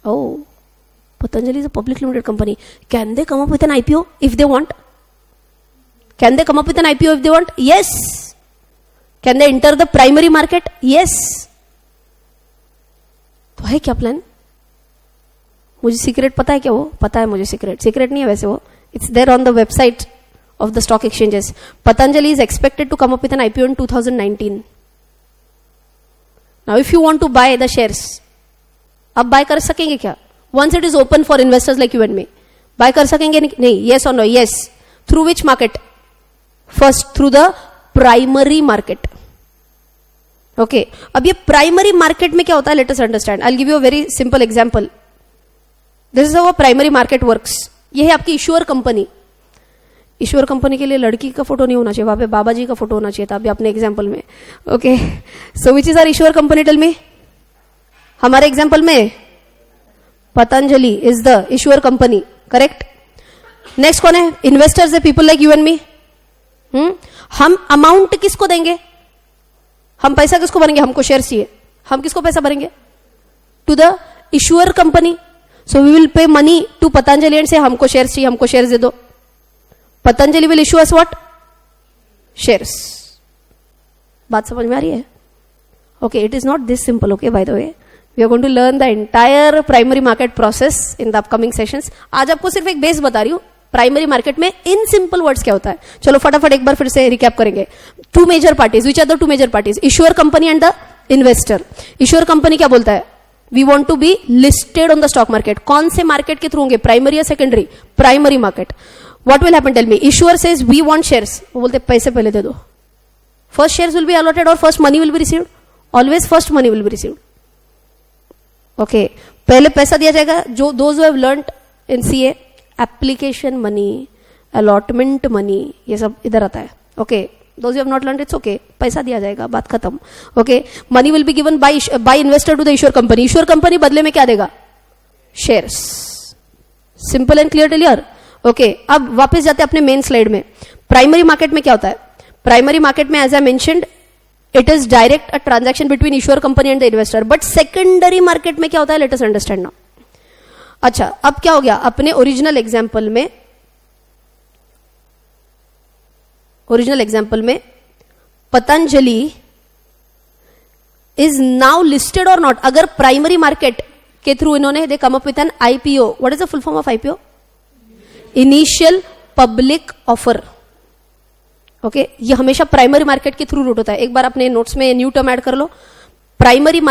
S2: Oh, Patanjali is a public limited company. Can they come up with an IPO if they want? Can they come up with an IPO if they want? Yes. Can they enter the primary market? Yes. तो है क्या plan? मुझे secret पता है क्या? वो पता है मुझे. सीक्रेट नहीं है वैसे वो. It's there on the website of the stock exchanges. Patanjali is expected to come up with an IPO in 2019. Now if you want to buy the shares, अब buy कर सकेंगे क्या? Once it is open for investors like you and me, buy कर सकेंगे नहीं? Yes or no? Yes. Through which market? First through the primary market. Okay. अब ये primary market में क्या होता है? Let us understand. I'll give you a very simple example. This is how a primary market works. ये है आपकी ईश्वर company. ईश्वर company के लिए लड़की का फोटो नहीं होना चाहिए, वहां पे बाबा जी का फोटो होना चाहिए था अभी अपने एग्जाम्पल में. Okay, so which is our issuer company? Tell me. हमारे एग्जाम्पल में Patanjali is the issuer company. Correct. Next कौन है? इन्वेस्टर्स है, people like you and me. हम अमाउंट किसको देंगे? हम पैसा किसको भरेंगे? हमको शेयर चाहिए. हम किसको पैसा भरेंगे? To the issuer company. So we will pay money to Patanjali and say हमको शेयर चाहिए, हमको शेयर दे दो. Patanjali will issue us what? Shares. बात समझ में आ रही है? Okay, it is not this simple. Okay, by the way we are going to learn the entire primary market process in the upcoming sessions. आज आपको सिर्फ एक बेस बता रही हूं. प्राइमरी मार्केट में इन सिंपल वर्ड्स क्या होता है? चलो फटाफट एक बार फिर से रिकैप करेंगे. Two major parties, which are the two major parties? Issuer company and the investor. Issuer company क्या बोलता है? We want to be listed on the stock market. कौन से मार्केट के थ्रू होंगे? प्राइमरी या secondary? Primary market. What will happen? Tell me. Issuer says we want shares. वो बोलते पैसे पहले दे दो. First shares will be allotted or first money will be received. Always first money will be received. Okay, पहले पैसा दिया जाएगा. जो those who have learned in CA, application money, allotment money, ये सब इधर आता है. Okay, those who have not learned, it's okay, पैसा दिया जाएगा, बात खत्म. Okay, money will be given by investor to the issuer company. Issuer company बदले में क्या देगा? Shares. Simple and clear till here. Okay, अब वापस जाते हैं अपने मेन स्लाइड में. प्राइमरी मार्केट में क्या होता है? प्राइमरी मार्केट में as I mentioned it is direct a transaction between issuer company and the investor. But secondary market में क्या होता है? Let us understand now. अच्छा, अब क्या हो गया? अपने ओरिजिनल एग्जाम्पल में Patanjali is now listed or not. अगर प्राइमरी मार्केट के थ्रू इन्होंने they come up with an IPO. What is the full form of IPO? Initial public offer. Okay, ये हमेशा प्राइमरी मार्केट के थ्रू रूट होता है. एक बार अपने नोट्स में न्यू टर्म ऐड कर लो. Primary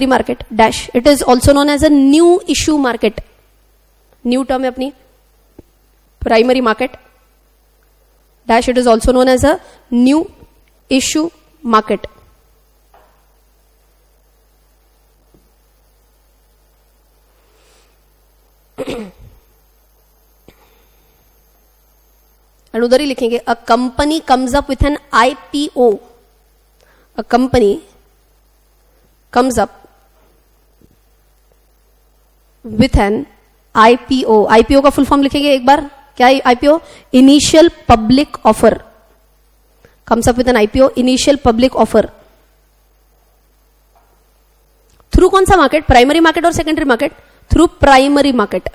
S2: market dash, it is also known as a new issue market. New term है अपनी primary market dash, it is also known as a new issue market. और उधर ही लिखेंगे a company comes up with an IPO. A company comes up with an IPO. IPO का full form लिखेंगे एक बार. क्या है आईपीओ? Initial public offer. Comes up with an IPO, initial public offer. Through कौन सा मार्केट? प्राइमरी मार्केट और secondary market? Through primary market.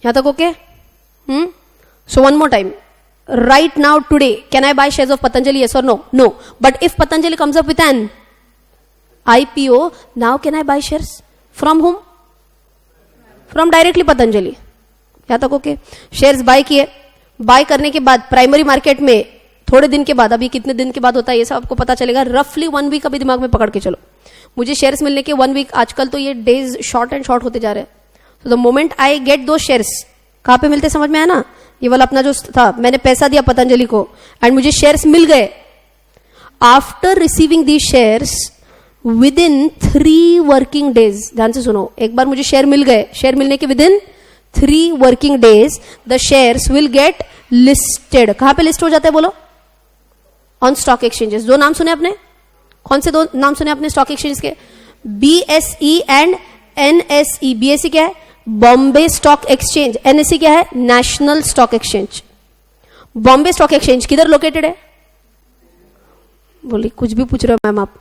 S2: यहां तक okay? So one more time. Right now, today, can I buy shares of Patanjali? Yes or no? No. But if Patanjali comes up with an IPO, now can I buy shares? From whom? From directly Patanjali. यहां तक okay? Shares bye किए. Bye करने के बाद primary market में थोड़े दिन के बाद, अभी कितने दिन के बाद होता है ये सब आपको पता चलेगा. रफली 1 वीक अभी दिमाग में पकड़ के चलो. मुझे शेयर्स मिलने के 1 वीक, आजकल तो ये डेज शॉर्ट एंड शॉर्ट होते जा रहे हैं. तो द मोमेंट आई गेट दो शेयर्स, कहां पे मिलते समझ में आया ना? ये वाला अपना जो था, मैंने पैसा दिया पतंजलि को एंड मुझे शेयर्स मिल गए. After receiving the shares with in 3 working days, ध्यान से सुनो, एक बार मुझे शेयर मिल गए, शेयर मिलने के with in 3 working days the shares will get listed. कहां पे लिस्ट हो जाता है बोलो? On stock exchanges. 2 नाम सुने आपने? कौन से 2 नाम सुने आपने स्टॉक एक्सचेंज के? BSE and NSE. BSE क्या है? Bombay stock exchange. NSE क्या है? National stock exchange. Bombay stock exchange किधर लोकेटेड है? बोली कुछ भी पूछ रहे हो मैम आप.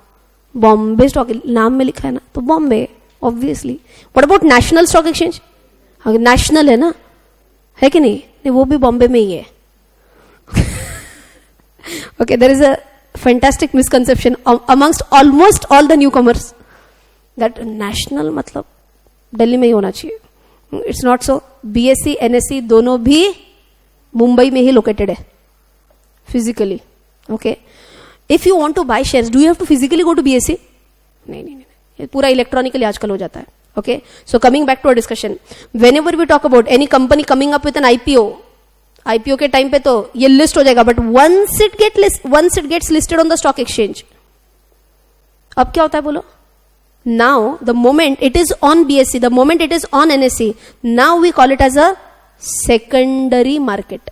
S2: बॉम्बे स्टॉक नाम में लिखा है ना, तो Bombay obviously. What about national stock exchange? National है ना, है कि नहीं? नहीं, वो भी बॉम्बे में ही है. Okay, there is a fantastic misconception amongst almost all the newcomers that national मतलब दिल्ली में ही होना चाहिए. It's not so. BSE, NSE दोनों भी मुंबई में ही लोकेटेड है physically. Okay. If you want to buy shares, do you have to physically go to BSE? नहीं, ये पूरा इलेक्ट्रॉनिकली आजकल हो जाता है. Okay. So coming back to our discussion, whenever we talk about any company coming up with an IPO के time पे तो ये लिस्ट हो जाएगा. But once it gets listed on the stock exchange, अब क्या होता है बोलो? Now the moment it is on BSE, the moment it is on NSE, now we call it as a secondary market.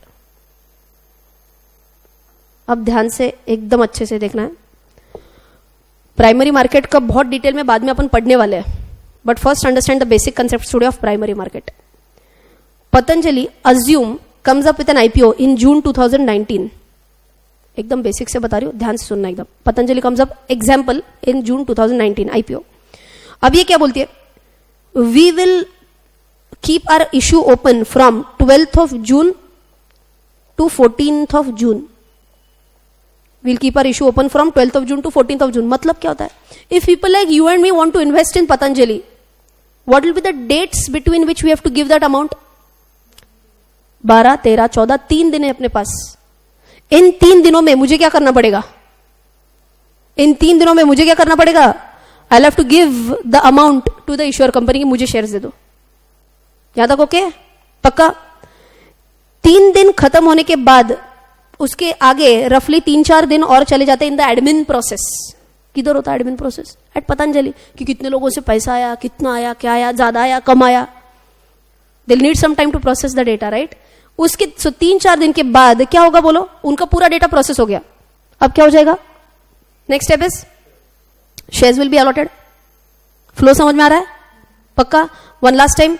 S2: अब ध्यान से एकदम अच्छे से देखना है. प्राइमरी मार्केट का बहुत डिटेल में बाद में अपन पढ़ने वाले हैं, but first understand the basic concept today of primary market. Patanjali assume comes up with an IPO in June 2019. एकदम बेसिक से बता रही हूँ, ध्यान से सुनना एकदम. Patanjali comes up example in June 2019 IPO. अब ये क्या बोलती है? We will keep our issue open from 12th of June to 14th of June. We'll keep our issue open from 12th of June to 14th of June. मतलब क्या होता है? If people like you and me want to invest in Patanjali, what will be the dates between which we have to give that amount? 12, 13, 14, 3 दिन है अपने पास. इन 3 दिनों में मुझे क्या करना पड़ेगा? इन 3 दिनों में मुझे क्या करना पड़ेगा? I'll have to give the amount to the issuer company कि मुझे शेयर्स दे दो. यहां तक ओके? पक्का? 3 दिन खत्म होने के बाद उसके आगे रफली 3-4 दिन और चले जाते हैं इन द एडमिन प्रोसेस. किधर होता है एडमिन प्रोसेस? एट पतंजलि. कि कितने लोगों से पैसा आया, कितना आया, क्या आया, ज्यादा आया, कम आया. They need some time to process the data, right? उसके 3-4 दिन के बाद क्या होगा बोलो? उनका पूरा डेटा प्रोसेस हो गया. अब क्या हो जाएगा? Next step is shares will be allotted. Flow समझ में आ रहा है? पक्का? वन लास्ट टाइम,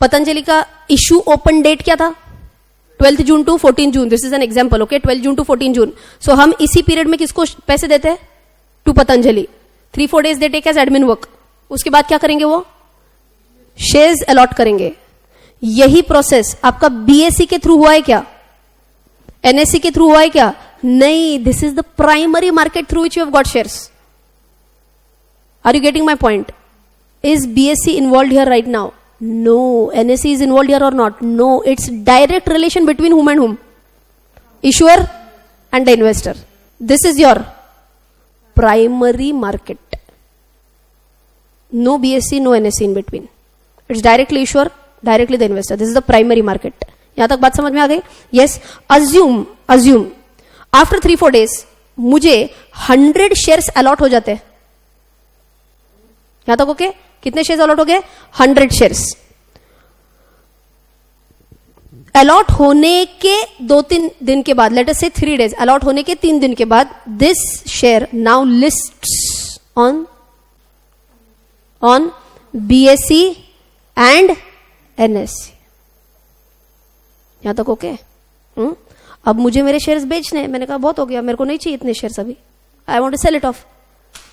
S2: पतंजलि का इशू ओपन डेट क्या था? 12th June to 14th June. This is an example. Okay, 12 June to 14 June. सो हम इसी पीरियड में किसको पैसे देते हैं? To Patanjali. 3-4 days they take as admin work. उसके बाद क्या करेंगे? वो शेयर्स अलॉट करेंगे. यही प्रोसेस आपका बीएससी के थ्रू हुआ है क्या? एनएससी के थ्रू हुआ है क्या? नहीं. This is the primary market through which you have got shares. Are you getting my point? Is BSE involve here right now? No. NSE is involved here or not? No. It's direct relation between whom and whom? Issuer and the investor. This is your primary market. No BSE, no NSE in between. It's directly issuer, directly the investor. This is the primary market. यहां तक बात समझ में आ गई? Yes. Assume after 3-4 days मुझे 100 shares allot हो जाते हैं. यहां तक ओके? कितने शेयर्स अलॉट हो गए? 100 शेयर्स. अलॉट होने के 2-3 दिन के बाद, लेट अस से 3 days, अलॉट होने के 3 दिन के बाद this share now lists on BSE and NSC. यहां तक ओके? अब मुझे मेरे शेयर्स बेचने हैं. मैंने कहा बहुत हो गया, मेरे को नहीं चाहिए इतने शेयर्स अभी. I want to sell it off.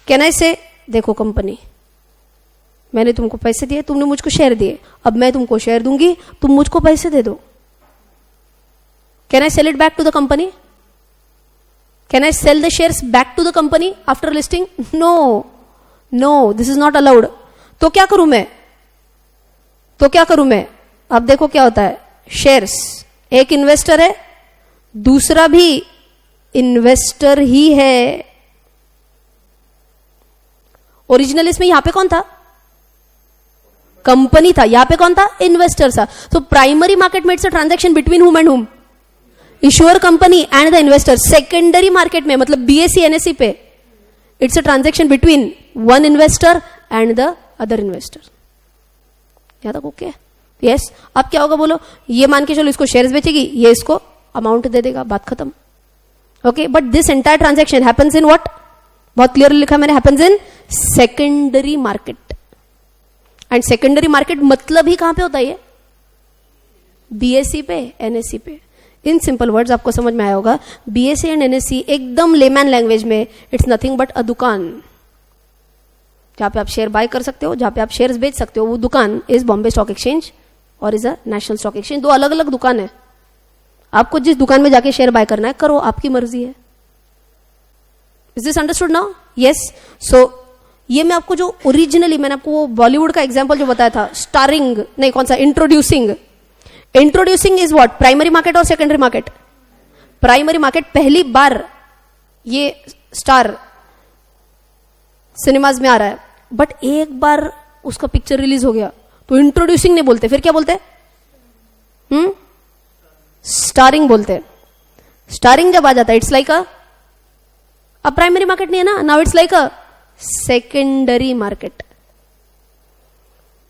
S2: Can I say देखो कंपनी, मैंने तुमको पैसे दिए, तुमने मुझको शेयर दिए, अब मैं तुमको शेयर दूंगी, तुम मुझको पैसे दे दो. Can I sell it back to the company? Can I sell the shares back to the company after listing? No, this is not allowed. तो क्या करूं मैं? अब देखो क्या होता है. शेयर्स, एक इन्वेस्टर है, दूसरा भी इन्वेस्टर ही है. ओरिजिनल इसमें यहां पे कौन था? कंपनी था. यहां पे कौन था? इन्वेस्टर था. तो प्राइमरी मार्केट में it's a transaction between whom and हुम? Ensure company and the investor. Secondary market में मतलब बीएससी एनएससी पे it's a transaction between one investor and the other investor. यहां तक ओके? यस. अब क्या होगा बोलो? ये मान के चलो इसको शेयर्स बेचेगी, ये इसको अमाउंट दे देगा, बात खत्म. Okay, but this entire transaction happens in what? बहुत क्लियरली लिखा मैंने, happens in secondary market. And secondary market मतलब ही कहां पे होता है? ये बीएससी पे, एनएससी पे. इन सिंपल वर्ड्स आपको समझ में आया होगा. बीएससी एंड एनएससी एकदम लेमैन लैंग्वेज में इट्स नथिंग बट अ दुकान. जहां पे आप शेयर बाय कर सकते हो, जहां पे आप शेयर्स बेच सकते हो, वो दुकान इज बॉम्बे स्टॉक एक्सचेंज और is a national stock exchange. 2 अलग अलग दुकान है. आपको जिस दुकान में जाके शेयर बाय करना है करो, आपकी मर्जी है. Is this understood now? Yes. So ये मैं आपको जो ओरिजिनली मैंने आपको वो बॉलीवुड का एग्जांपल जो बताया था, स्टारिंग नहीं, कौन सा? Introducing is what? Primary market और सेकेंडरी मार्केट? Primary market. पहली बार ये स्टार सिनेमाज में आ रहा है, बट एक बार उसका पिक्चर रिलीज हो गया तो इंट्रोड्यूसिंग नहीं बोलते, फिर क्या बोलते? स्टारिंग बोलते. स्टारिंग जब आ जाता है it's like a primary market नहीं है ना, now it's like a secondary market.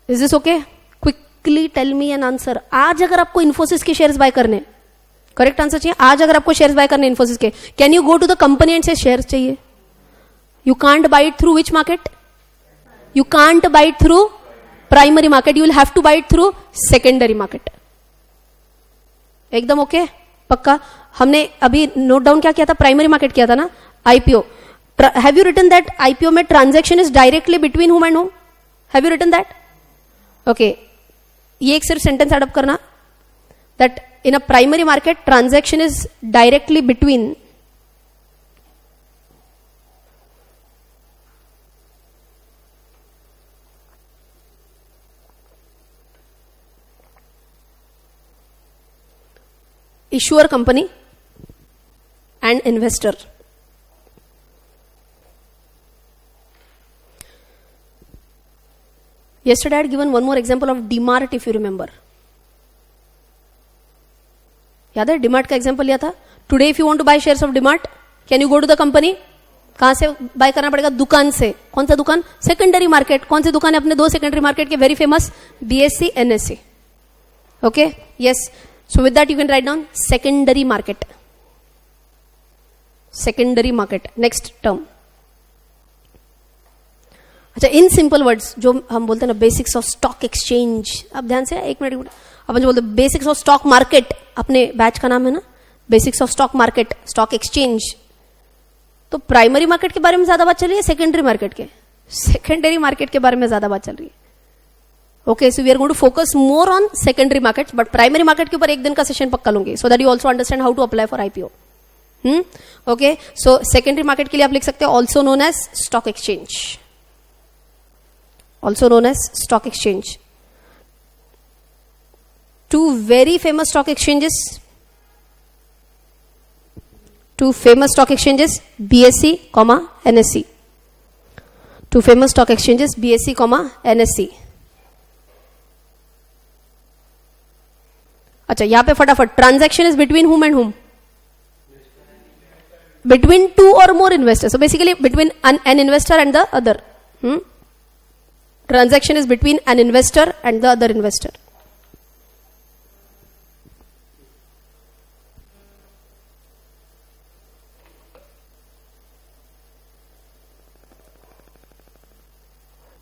S2: Is this okay? Quickly tell me an answer. आज अगर आपको इन्फोसिस के शेयर्स बाय करने, करेक्ट आंसर चाहिए. आज अगर आपको शेयर्स बाय करने इन्फोसिस के, can you go to the company and say shares चाहिए? You can't buy it through which market? You can't buy it through primary market. You will have to buy it through secondary market. एकदम okay? पक्का? हमने अभी note down क्या किया था? Primary market किया था ना, IPO. Have you written that IPO में transaction is directly between whom and whom? Have you written that? Okay. ये एक सिर्फ सेंटेंस एडअप करना. that in a primary market, transaction is directly between issuer company and investor. Yesterday I had given one more example of DMart, if you remember. याद है DMart का example लिया था. Today if you want to buy shares of DMart, can you go to the company? कहां से bye करना पड़ेगा? दुकान से. कौन सा दुकान? Secondary market. कौन सी दुकान है? अपने दो सेकेंडरी मार्केट के very famous, BSE, NSE. Okay, yes. So with that you can write down secondary market. Secondary market, next term. अच्छा, इन सिंपल वर्ड्स जो हम बोलते हैं ना, बेसिक्स ऑफ स्टॉक एक्सचेंज. अब ध्यान से, एक मिनट, अपन जो बोलते हैं बेसिक्स ऑफ स्टॉक मार्केट, अपने बैच का नाम है ना, basics of stock market, stock exchange. तो प्राइमरी मार्केट के बारे में ज्यादा बात चल रही है, सेकेंडरी मार्केट के? सेकेंडरी मार्केट के बारे में ज्यादा बात चल रही है. Okay, so we are going to focus more on secondary market, but primary market के ऊपर एक दिन का सेशन पक्का लूंगी, so that you also understand how to apply for IPO. Okay, so secondary market के लिए आप लिख सकते हैं also known as stock exchange. Also known as stock exchange. Two very famous stock exchanges. Two famous stock exchanges, BSE, NSE. Two famous stock exchanges, BSE, NSE. अच्छा, यहां पे फटाफट, transaction is between whom and whom? Between two or more investors. So basically between an investor and the other. Transaction is between an investor and the other investor.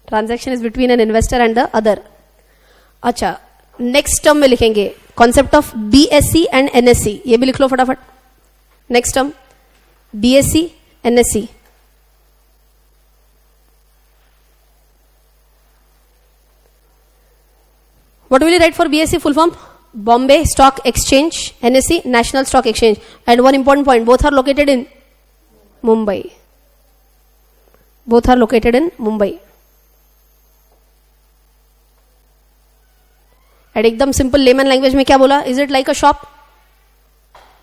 S2: Transaction is between an investor and the other. अच्छा, next term में लिखेंगे concept of BSE and NSE. ये भी लिख लो फटाफट. Next term BSE, NSE. What will you write for BSE full form? Bombay Stock Exchange. NSE, National Stock Exchange. And one important point, both are located in Mumbai. Both are located in Mumbai. And एकदम simple layman language में क्या बोला? Is it like a shop?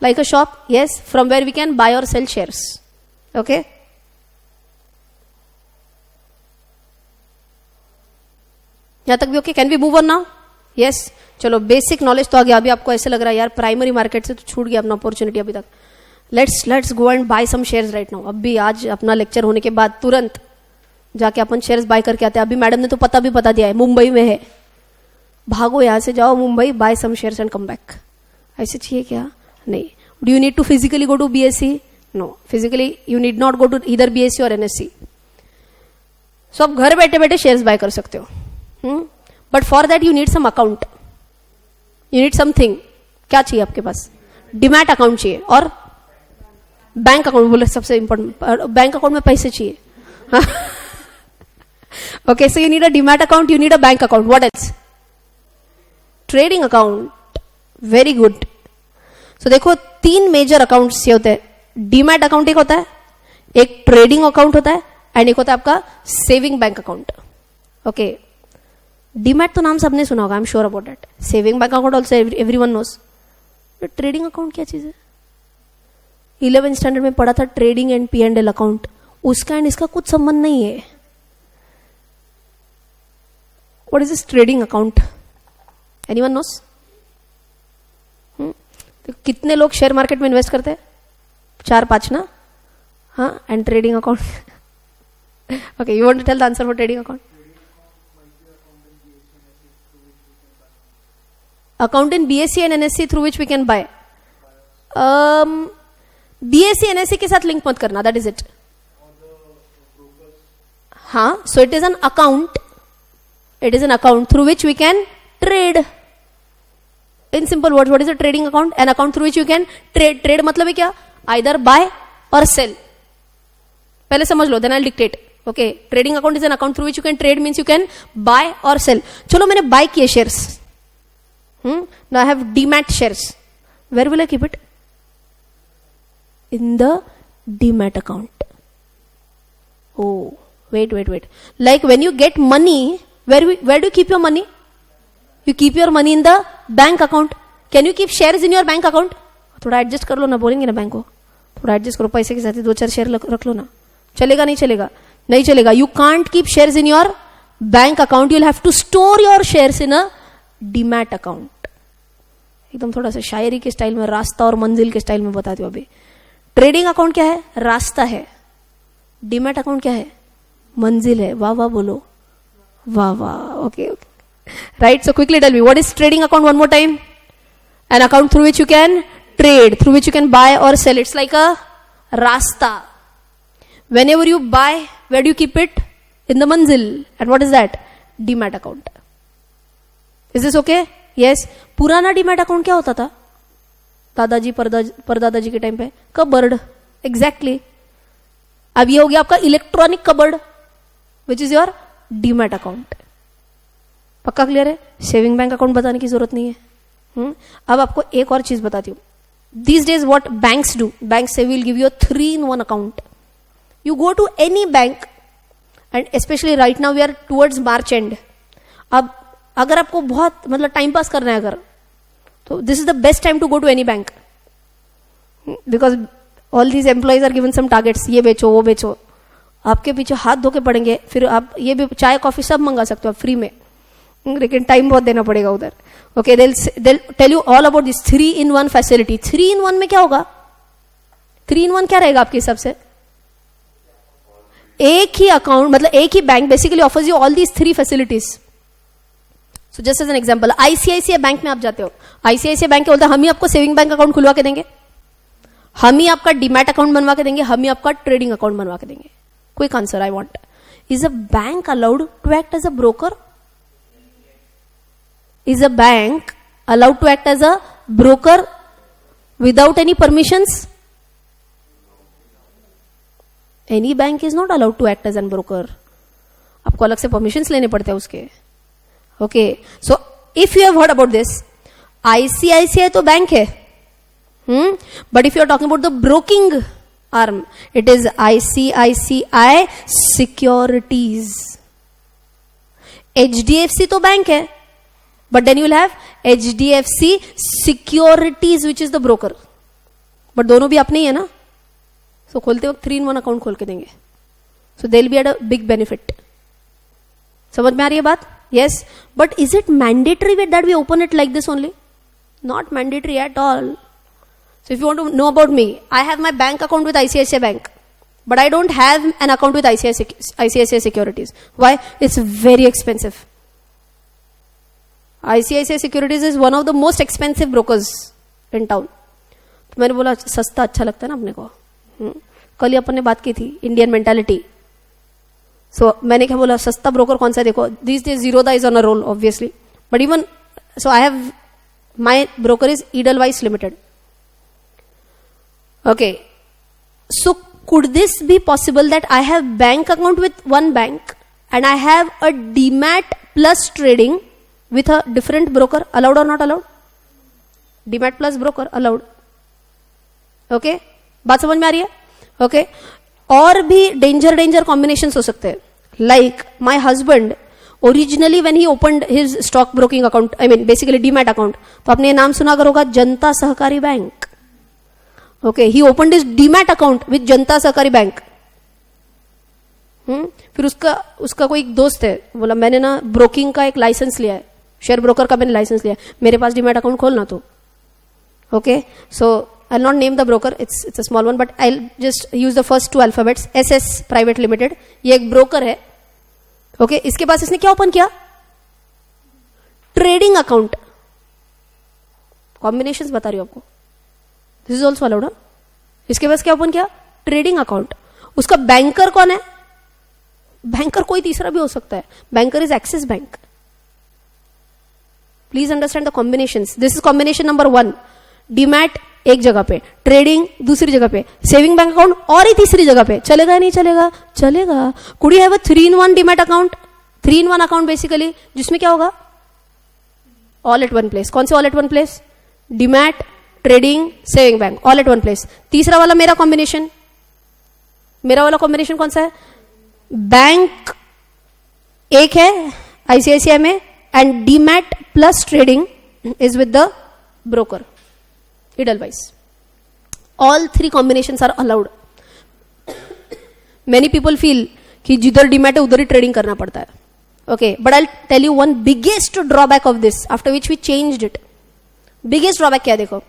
S2: Like a shop? Yes. From where we can buy or sell shares. Okay. यहाँ तक भी okay? Can we move on now? Yes, चलो basic knowledge तो आ गया. अभी आपको ऐसे लग रहा है यार प्राइमरी मार्केट से तो छूट गया अपना अपॉर्चुनिटी अभी तक. Let's go and buy some shares right now. अभी आज अपना लेक्चर होने के बाद तुरंत जाके अपन शेयर्स बाय करके आते हैं. अभी मैडम ने तो पता भी बता दिया है, मुंबई में है. भागो यहां से, जाओ Mumbai, buy some shares and come back. ऐसे चाहिए क्या? नहीं. Do you need to physically go to BSE? No, physically you need not go to either BSE और NSE. सो आप घर बैठे बैठे शेयर्स बाय कर सकते हो. But for that you need some account, you need something. क्या चाहिए आपके पास? डीमैट अकाउंट चाहिए और बैंक अकाउंट. बोले सबसे इंपॉर्टेंट, बैंक अकाउंट में पैसे चाहिए. Okay, so you need a demat account, you need a bank account. What else? Trading account. Very good. So देखो, 3 मेजर अकाउंट्स ये होते हैं. डीमैट अकाउंट एक होता है, एक ट्रेडिंग अकाउंट होता है, एंड एक होता है आपका saving bank account. Okay, demat तो नाम सबने सुना होगा, आई am sure about that. Saving bank account also everyone knows. Trading account क्या चीज है? 11th स्टैंडर्ड में पढ़ा था, ट्रेडिंग एंड P&L अकाउंट. उसका एंड इसका कुछ संबंध नहीं है. What is this trading account? Anyone nose? कितने लोग शेयर मार्केट में इन्वेस्ट करते हैं? 4-5 ना. हाँ, and trading account. Okay, you want to tell the answer for trading account? Account in BSE and NSE through which we can buy. BSE NSE के साथ link मत करना, that is it. हाँ, so it is an account. It is an account through which we can trade. In simple words, what is a trading account? An account through which you can trade. Trade मतलब है क्या? Either buy or sell. पहले समझ लो, then I'll dictate. Okay, trading account is an account through which you can trade, means you can buy or sell. चलो मैंने buy किए shares. Now I have demat shares. Where will I keep it? In the demat account. Oh, wait. Like when you get money, where do you keep your money? You keep your money in the bank account. Can you keep shares in your bank account? थोड़ा adjust कर लो ना, बोलेंगे ना bank को, थोड़ा adjust करो, पैसे के साथ 2-4 शेयर रख लो ना. चलेगा नहीं चलेगा. You can't keep shares in your bank account. You'll have to store your shares in a demat account. एकदम थोड़ा सा शायरी के स्टाइल में, रास्ता और मंजिल के स्टाइल में बताती हूँ अभी. ट्रेडिंग अकाउंट क्या है? रास्ता है. डीमैट अकाउंट क्या है? मंजिल है. वाह बोलो, वाह. Okay. Right, so quickly tell me, what is trading account one more time? An account through which you can trade, through which you can buy or sell. It's like a rasta. Whenever you buy, where do you keep it? In the manzil. And what is that? Demat account. Is this okay? Yes. पुराना demat account क्या होता था? दादाजी परदादाजी के time पे cupboard. Exactly. अब ये हो गया आपका electronic cupboard, which is your demat account. पक्का क्लियर है? सेविंग बैंक अकाउंट बताने की जरूरत नहीं है. अब आपको एक और चीज बताती हूँ. These days what banks do, banks say we'll give you a 3-in-1 account. You go to any bank, and especially right now we are towards March end. अब अगर आपको बहुत मतलब टाइम पास करना है अगर, तो this is the best time to go to any bank. Because all these employees are given some targets. ये बेचो, वो बेचो. आपके पीछे हाथ धो के पड़ेंगे. फिर आप ये भी चाय कॉफी सब मंगा सकते हो आप फ्री में, लेकिन टाइम बहुत देना पड़ेगा उधर. Okay, they'll tell you all about this 3-in-1 facility. 3-in-1 में क्या होगा? 3-in-1 क्या रहेगा आपके हिसाब से? एक ही अकाउंट, मतलब एक ही bank basically offers you all these 3 facilities. So just as an example, ICICI bank में आप जाते हो. आईसीआईसीआई बैंक क्या बोलता है? हम ही आपको सेविंग बैंक अकाउंट खुलवा के देंगे, हम ही आपका डीमैट अकाउंट बनवा के देंगे, हम ही आपका ट्रेडिंग अकाउंट बनवा के देंगे. Quick answer I want. Is a bank allowed to act as a broker? Is a bank allowed to act as a broker without any permissions? Any bank is not allowed to act as a broker. आपको अलग से permissions लेने पड़ते हैं उसके. Okay, so if you have heard about this, ICICI तो bank है, but if you are talking about the broking arm, it is ICICI Securities. HDFC तो बैंक है, but then you will have HDFC Securities which is the broker. but दोनों भी अपने ही है ना. so खोलते वक्त 3-in-1 अकाउंट खोल के देंगे. so they'll be at a big benefit. समझ में आ रही है बात? yes. but is it mandatory that we open it like this only? not mandatory at all. so if you want to know about me, I have my bank account with ICICI Bank, but I don't have an account with ICICI Securities. Why? It's very expensive. ICICI Securities is one of the most expensive brokers in town. तो मैंने बोला सस्ता अच्छा लगता है ना अपने को. कल ही अपन ने बात की थी इंडियन मेंटालिटी. सो मैंने क्या बोला, सस्ता ब्रोकर कौन सा देखो. This days Zerodha is on a roll obviously, but even so I have my broker is Edelweiss Limited. Okay, so could this be possible that I have bank account with one bank and I have a demat plus trading with a different broker? Allowed or not allowed? Demat plus broker allowed. Okay, बात समझ में आ रही है? Okay, और भी danger combinations हो सकते हैं. Like my husband originally when he opened his stock broking account, I mean basically demat account, तो आपने ये नाम सुना अगर होगा, जनता सहकारी bank. Okay, he opened his demat account with जनता सहकारी बैंक. फिर उसका कोई एक दोस्त है, बोला मैंने ना ब्रोकिंग का एक लाइसेंस लिया है, शेयर ब्रोकर का मैंने लाइसेंस लिया, मेरे पास डीमैट अकाउंट खोलना. तो okay, so I'll not name the broker, it's a small one, but I'll just use the first 2 alphabets. SS Private Limited, ये एक ब्रोकर है. ओके, इसके पास इसने क्या ओपन किया? Trading account. कॉम्बिनेशंस बता रही हूं आपको. This is also allowed. इसके पास क्या ओपन किया? Trading account. उसका बैंकर कौन है? बैंकर कोई तीसरा भी हो सकता है. Banker is axis bank. Please understand the combinations. This is combination number 1. Demat एक जगह पे, ट्रेडिंग दूसरी जगह पे, सेविंग बैंक अकाउंट और ही तीसरी जगह पे. चलेगा नहीं चलेगा? चलेगा. Could you have a 3-in-1 demat account? 3-in-1 account basically, जिसमें क्या होगा? All at one place. कौन से all at one place? Demat, trading, saving bank, all at one place. तीसरा वाला मेरा कॉम्बिनेशन कौन सा है? बैंक एक है आईसीआईसीआई में, and demat plus trading is with the broker Edelweiss. All three combinations are allowed. Many people feel कि जिधर डीमैट है उधर ही ट्रेडिंग करना पड़ता है. Okay, but I'll tell you one biggest drawback of this, after which we changed it. Biggest drawback क्या है देखो,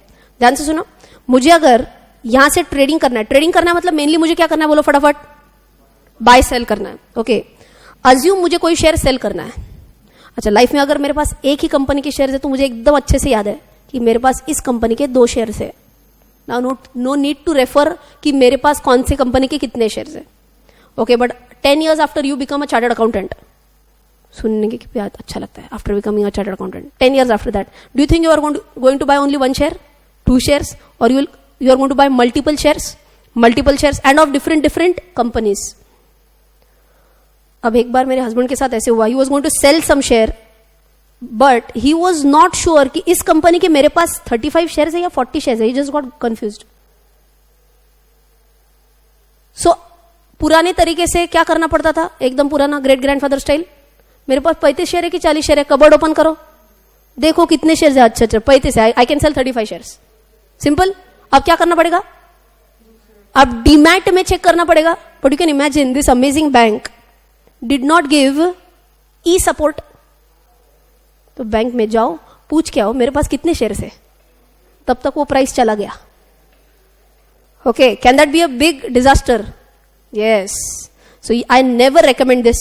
S2: ध्यान से सुनो. मुझे अगर यहां से ट्रेडिंग करना है मतलब मेनली मुझे क्या करना है बोलो फटाफट? बाय सेल करना है. ओके, अज्यूम मुझे कोई शेयर सेल करना है. अच्छा, लाइफ में अगर मेरे पास एक ही कंपनी के शेयर है तो मुझे एकदम अच्छे से याद है कि मेरे पास इस कंपनी के 2 शेयर्स है. Now no need to refer कि मेरे पास कौन सी कंपनी के कितने शेयर्स है. Okay, but 10 years after you become a chartered accountant, सुनने के क्या अच्छा लगता है, after becoming a chartered accountant 10 years after that, do you think you are going to buy only 1 share, 2 shares, और you are going to buy multiple shares and of different companies. अब एक बार मेरे हस्बैंड के साथ ऐसे हुआ, he was going to sell some share, but he was not sure कि इस कंपनी के मेरे पास 35 शेयर्स है या 40 शेयर्स है. ही जस्ट गॉट कंफ्यूज्ड. सो पुराने तरीके से क्या करना पड़ता था, एकदम पुराना ग्रेट ग्रैंडफादर स्टाइल, मेरे पास 35 शेयर है कि 40 शेयर है, कबर्ड ओपन करो, देखो कितने शेयर है. अच्छा 35 है, I can sell 35 shares. Simple. अब क्या करना पड़ेगा? अब डीमैट में चेक करना पड़ेगा. But you can imagine this amazing bank did not give E support. तो बैंक में जाओ, पूछ के आओ मेरे पास कितने शेयर्स है, तब तक वो प्राइस चला गया. Okay, can that be a big disaster? Yes. So I never recommend this.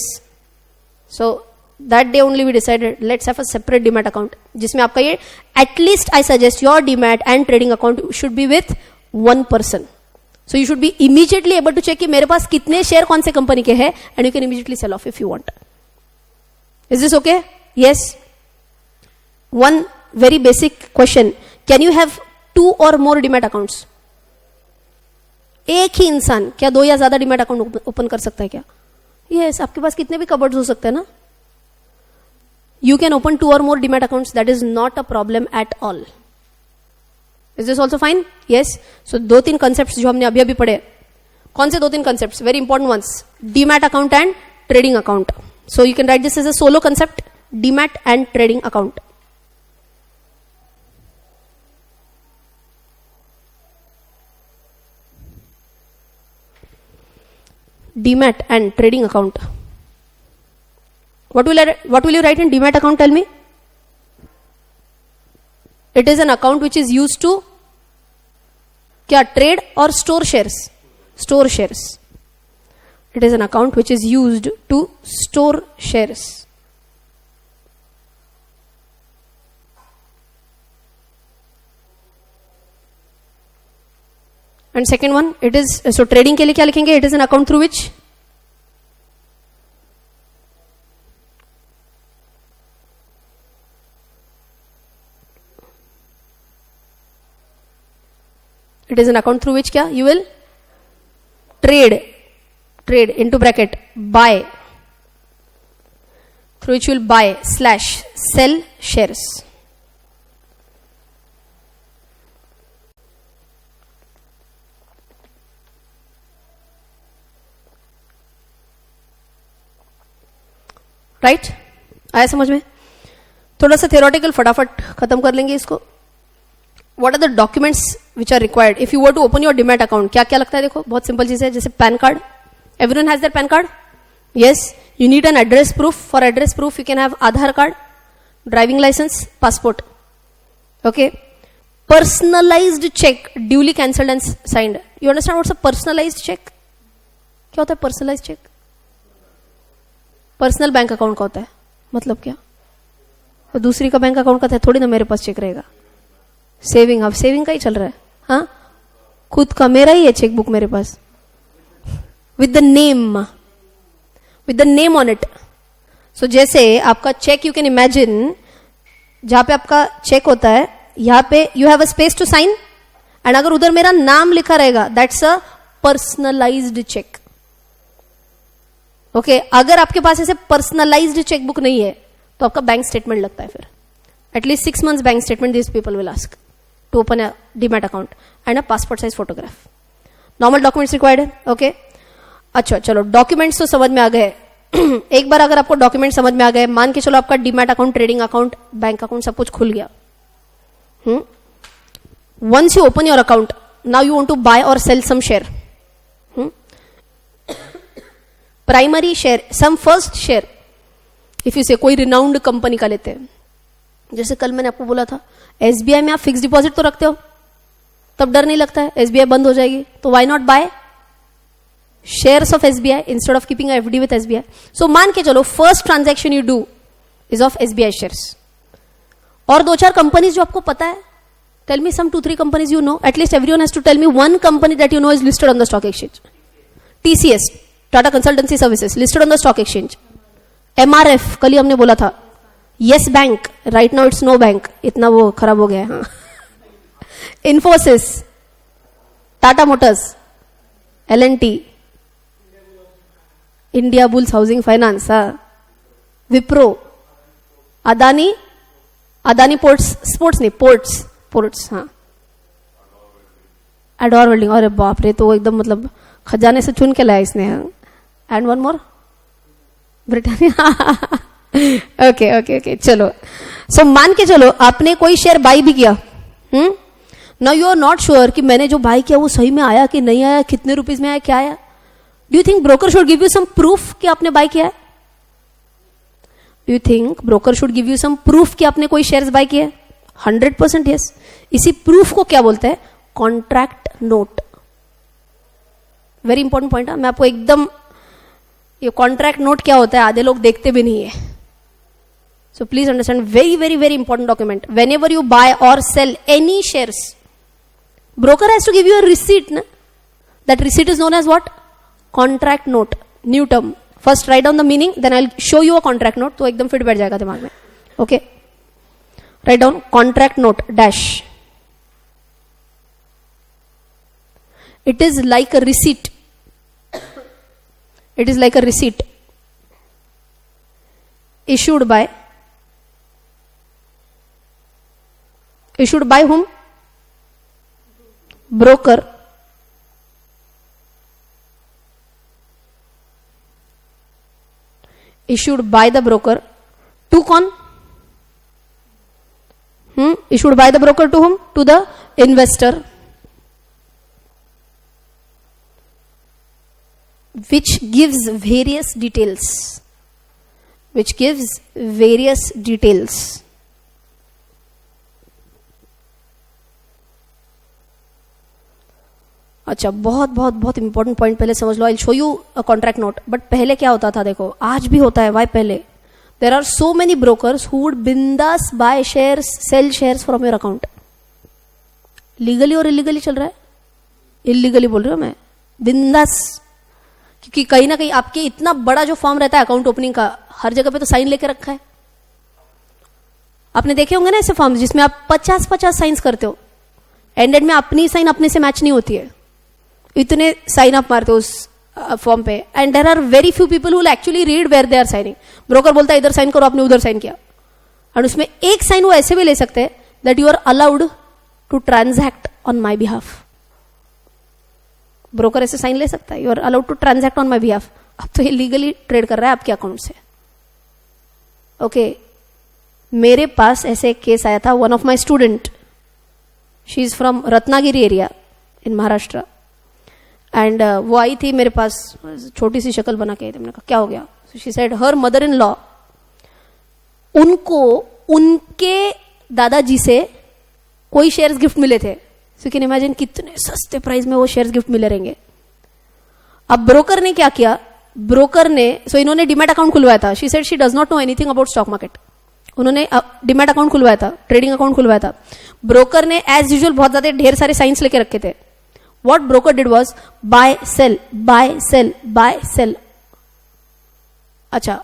S2: So that day only we decided let's have a separate demat account, जिसमें आपका ये at least I suggest your demat and trading account should be with 1 person. So you should be immediately able to check कि मेरे पास कितने share कौन से company के हैं, and you can immediately sell off if you want. Is this okay? Yes. One very basic question. Can you have 2 or more demat accounts? एक ही इंसान क्या 2 या ज्यादा डीमैट अकाउंट ओपन कर सकता है क्या? Yes, आपके पास कितने भी कबर्ड्स हो सकते हैं ना. You can open 2 or more demat accounts. That is not a problem at all. Is this also fine? Yes. So 2-3 concepts जो हमने अभी पढ़े. कौन से 2-3 concepts? Very important ones. Demat account and trading account. So you can write this as a solo concept. Demat and trading account. Demat and trading account. What will you write in Demat account? Tell me. It is an account which is used to क्या trade or store shares? Store shares. It is an account which is used to store shares. And second one, it is, so trading के लिए क्या लिखेंगे? It is an account through which क्या? You will trade into bracket buy, through which you will buy / sell shares. Right? आया समझ में? थोड़ा सा थ्योरेटिकल फटाफट खत्म कर लेंगे इसको. What are the documents which are required if you were to open your demat account? क्या क्या लगता है? देखो बहुत सिंपल चीज है. जैसे PAN card. Everyone has their PAN card? Yes. You need an address proof. For address proof you can have Aadhaar card, driving licence, passport. Okay. Personalised cheque duly cancelled and signed. You understand what's a personalised cheque? क्या होता है personalised cheque? Personal bank account का होता है. मतलब क्या? तो दूसरी का बैंक अकाउंट का था थोड़ी ना मेरे पास चेक रहेगा. सेविंग, अब सेविंग का ही चल रहा है. हाँ, खुद का मेरा ही है चेकबुक मेरे पास with the name on it. So जैसे आपका चेक, यू कैन इमेजिन जहां पे आपका चेक होता है, यहां पे you have a space to sign, and अगर उधर मेरा नाम लिखा रहेगा that's a personalised cheque. Okay. अगर आपके पास ऐसे पर्सनलाइज्ड चेकबुक नहीं है तो आपका बैंक स्टेटमेंट लगता है फिर. at least 6 months bank statement these people will ask to open a demat account and a passport size photograph. Normal documents required है, okay? अच्छा चलो डॉक्यूमेंट्स तो समझ में आ गए. एक बार अगर आपको डॉक्यूमेंट समझ में आ गए, मान के चलो आपका demat account, trading account, bank account सब कुछ खुल गया. Once you open your account, now you want to buy or sell some share. Primary share, some first share. If you say कोई renowned कंपनी का लेते हैं, जैसे कल मैंने आपको बोला था SBI में आप फिक्स डिपॉजिट तो रखते हो, तब डर नहीं लगता है SBI बंद हो जाएगी, तो why not buy shares of SBI instead of keeping a FD with SBI. So मान के चलो first transaction you do is of SBI shares. और 2-4 कंपनीज जो आपको पता है, tell me some 2-3 companies you know. At least everyone has to tell me one company that you know is listed on the stock exchange. TCS, Tata Consultancy Services, listed on the stock exchange. MRF, कल ही हमने बोला था. Yes Bank, right now it's no bank. इतना वो खराब हो गया है. हाँ. Infosys, Tata Motors, L&T, India Bulls Housing Finance, Wipro, Adani Ports, Sports नहीं, Ports, हाँ. Adore Welding, अरे बाप रे, तो एकदम मतलब खजाने से चुन के लाया इसने. And one more, Britannia. Okay चलो. सो मान के चलो आपने कोई शेयर बाई भी किया. Now you are not sure कि मैंने जो बाई किया वो सही में आया कि नहीं आया, कितने रुपीज में आया, क्या आया. Do you think broker should give you some proof कि आपने बाई किया है? Do you think broker should give you some proof कि आपने कोई शेयर्स बाई किया है? 100% यस. इसी प्रूफ को क्या बोलते हैं? Contract note. Very important point है. मैं आपको एकदम, ये कॉन्ट्रैक्ट नोट क्या होता है आधे लोग देखते भी नहीं है. So please understand, very very very important document. Whenever you buy और sell any shares, broker has to give you a receipt ना. That receipt is known as what? Contract note. New term. First write down the meaning, then I will show you a contract note. तो एकदम fit बैठ जाएगा दिमाग में. Okay, write down contract note dash. It is like a receipt. It is like a receipt issued by whom? Broker. Issued by the broker to कौन? Issued by the broker to whom? To the investor. Which gives various details. अच्छा, बहुत important point पहले समझ लो. I show you a contract note. But पहले क्या होता था देखो, आज भी होता है. वाई पहले? There are so many brokers who would बिंदास buy shares, sell shares from your account. Legally or illegally चल रहा है. इलीगली बोल रही हूं मैं, बिंदास. क्योंकि कहीं ना कहीं आपके इतना बड़ा जो फॉर्म रहता है अकाउंट ओपनिंग का, हर जगह पे तो साइन लेके रखा है. आपने देखे होंगे ना ऐसे फॉर्म जिसमें आप 50-50 साइंस करते हो. एंडेड में अपनी साइन अपने से मैच नहीं होती है, इतने साइन आप मारते हो उस फॉर्म पे. And there are very few people who actually read where they are signing. Broker बोलता है इधर साइन करो, आपने उधर साइन किया. और उसमें एक साइन वो ऐसे भी ले सकते हैं that you are allowed to transact on my behalf. Broker ऐसे साइन ले सकता है, you are allowed to transact on my behalf. अब तो ये लीगली ट्रेड कर रहा है आपके अकाउंट से. ओके, मेरे पास ऐसे एक केस आया था. One of my student, she is from Ratnagiri area in Maharashtra. And वो आई थी मेरे पास, छोटी सी शक्ल बना के आई थी. मैंने कहा क्या हो गया? She said her mother in law, उनको उनके दादाजी से कोई शेयर्स गिफ्ट मिले थे. सो कैन इमेजिन कितने सस्ते प्राइस में वो शेयर्स गिफ्ट मिले रहेंगे. अब ब्रोकर ने क्या किया? ब्रोकर ने, सो इन्होंने डीमैट अकाउंट खुलवाया था. She said she does not know anything about stock market. उन्होंने डीमैट अकाउंट खुलवाया था, ट्रेडिंग अकाउंट खुलवाया था. ब्रोकर ने एज यूजुअल बहुत ज्यादा ढेर सारे साइंस लेके रखे थे. What broker did was buy sell buy sell buy sell. अच्छा,